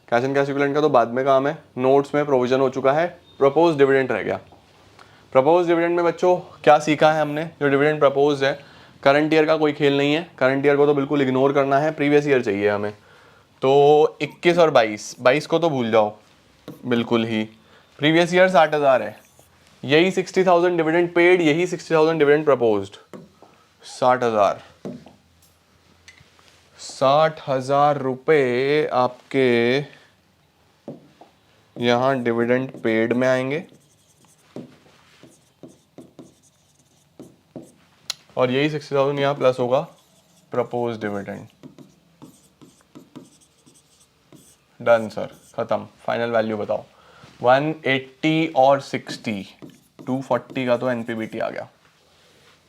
कैश एंड कैश इक्विवेलेंट का तो बाद में काम है, नोट्स में प्रोविजन हो चुका है। प्रपोज डिविडेंड रह गया। प्रपोज डिविडेंड में बच्चों क्या सीखा है हमने, जो डिविडेंड प्रपोज है, करंट ईयर का कोई खेल नहीं है, करंट ईयर को तो बिल्कुल इग्नोर करना है, प्रीवियस ईयर चाहिए हमें। तो 21 और 22 को तो भूल जाओ बिल्कुल ही। प्रीवियस ईयर 60,000 है, यही 60,000 डिविडेंड पेड, यही 60,000 डिविडेंड प्रपोज्ड। 60,000, 60,000 रुपये आपके यहाँ डिविडेंड पेड में आएंगे, और यही 60,000 यहाँ प्लस होगा प्रपोज डिविडेंड। डन सर, खत्म। फाइनल वैल्यू बताओ। 180 और 60, 240 का तो एनपीबीटी आ गया।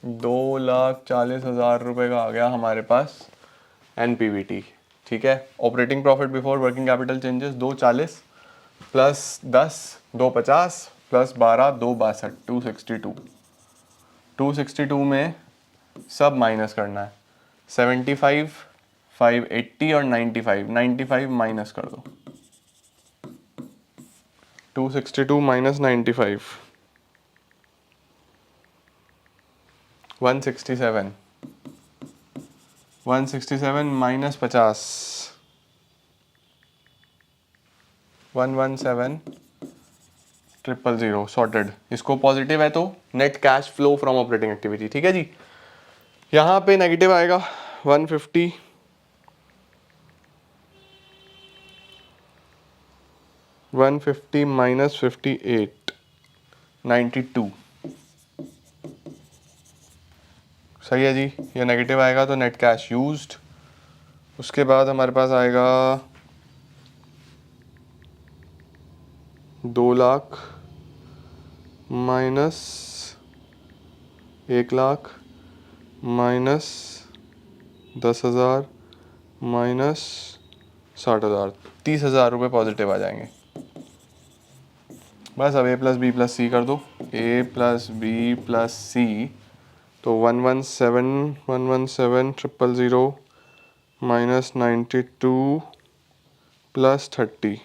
2,40,000 रुपये का आ गया हमारे पास एनपीबीटी। ठीक है, operating profit before working capital changes 240 plus 10 250 plus 12 262, 262। 262 में सब माइनस करना है। 75 580 और 95 माइनस कर दो। 262 माइनस 95 167 माइनस 50 117,000 सॉर्टेड। इसको पॉजिटिव है तो net cash flow from operating activity. ठीक है जी, यहाँ पे नेगेटिव आएगा 150 माइनस 58 92। सही है जी, ये नेगेटिव आएगा तो नेट कैश यूज्ड। उसके बाद हमारे पास आएगा 2 lakh minus 1 lakh minus 10,000 minus 60,000, 30,000 रुपये पॉजिटिव आ जाएंगे। बस अब a प्लस बी प्लस सी कर दो। a प्लस बी प्लस सी तो 117,000 माइनस 92 प्लस 30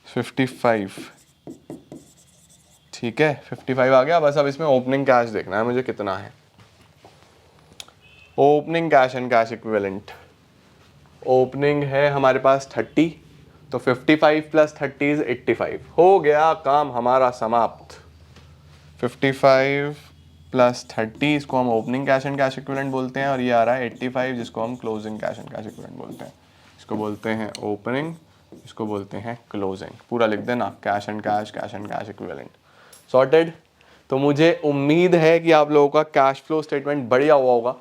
55। ठीक है, 55 आ गया। बस अब इसमें ओपनिंग कैश देखना है मुझे कितना है। Opening cash and cash equivalent. Opening है हमारे पास 30, तो 55 प्लस 30 इज 85। हो गया काम हमारा समाप्त। 55 प्लस 30 इसको हम opening cash and cash equivalent बोलते हैं, और ये आ रहा है 85 जिसको हम closing cash and cash equivalent बोलते हैं। इसको बोलते हैं ओपनिंग, इसको बोलते हैं क्लोजिंग। पूरा लिख देना, cash and cash equivalent. Sorted. तो मुझे उम्मीद है कि आप लोगों का कैश फ्लो स्टेटमेंट बढ़िया हुआ होगा।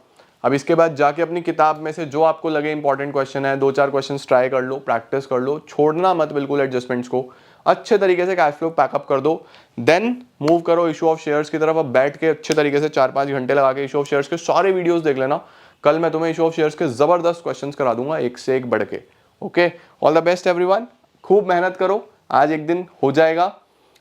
अब इसके बाद जाके अपनी किताब में से जो आपको लगे इंपॉर्टेंट क्वेश्चन है 2-4 क्वेश्चंस ट्राई कर लो, प्रैक्टिस कर लो, छोड़ना मत बिल्कुल एडजस्टमेंट्स को। अच्छे तरीके से कैश फ्लो पैकअप कर दो, देन मूव करो इशू ऑफ शेयर्स की तरफ। अब बैठ के अच्छे तरीके से 4-5 घंटे लगा के इशू ऑफ शेयर्स के सारे वीडियोस देख लेना। कल मैं तुम्हें इशू ऑफ शेयर्स के जबरदस्त क्वेश्चंस करा दूंगा, एक से एक बढ़ के। Okay, all the best everyone. खूब मेहनत करो, आज एक दिन हो जाएगा।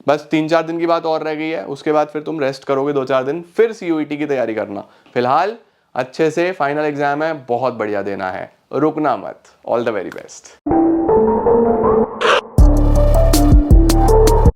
बस 3-4 दिन की बात और रह गई है, उसके बाद फिर तुम रेस्ट करोगे 2-4 दिन, फिर CUET की तैयारी करना। फिलहाल अच्छे से फाइनल एग्जाम है, बहुत बढ़िया देना है, रुकना मत। All the very best.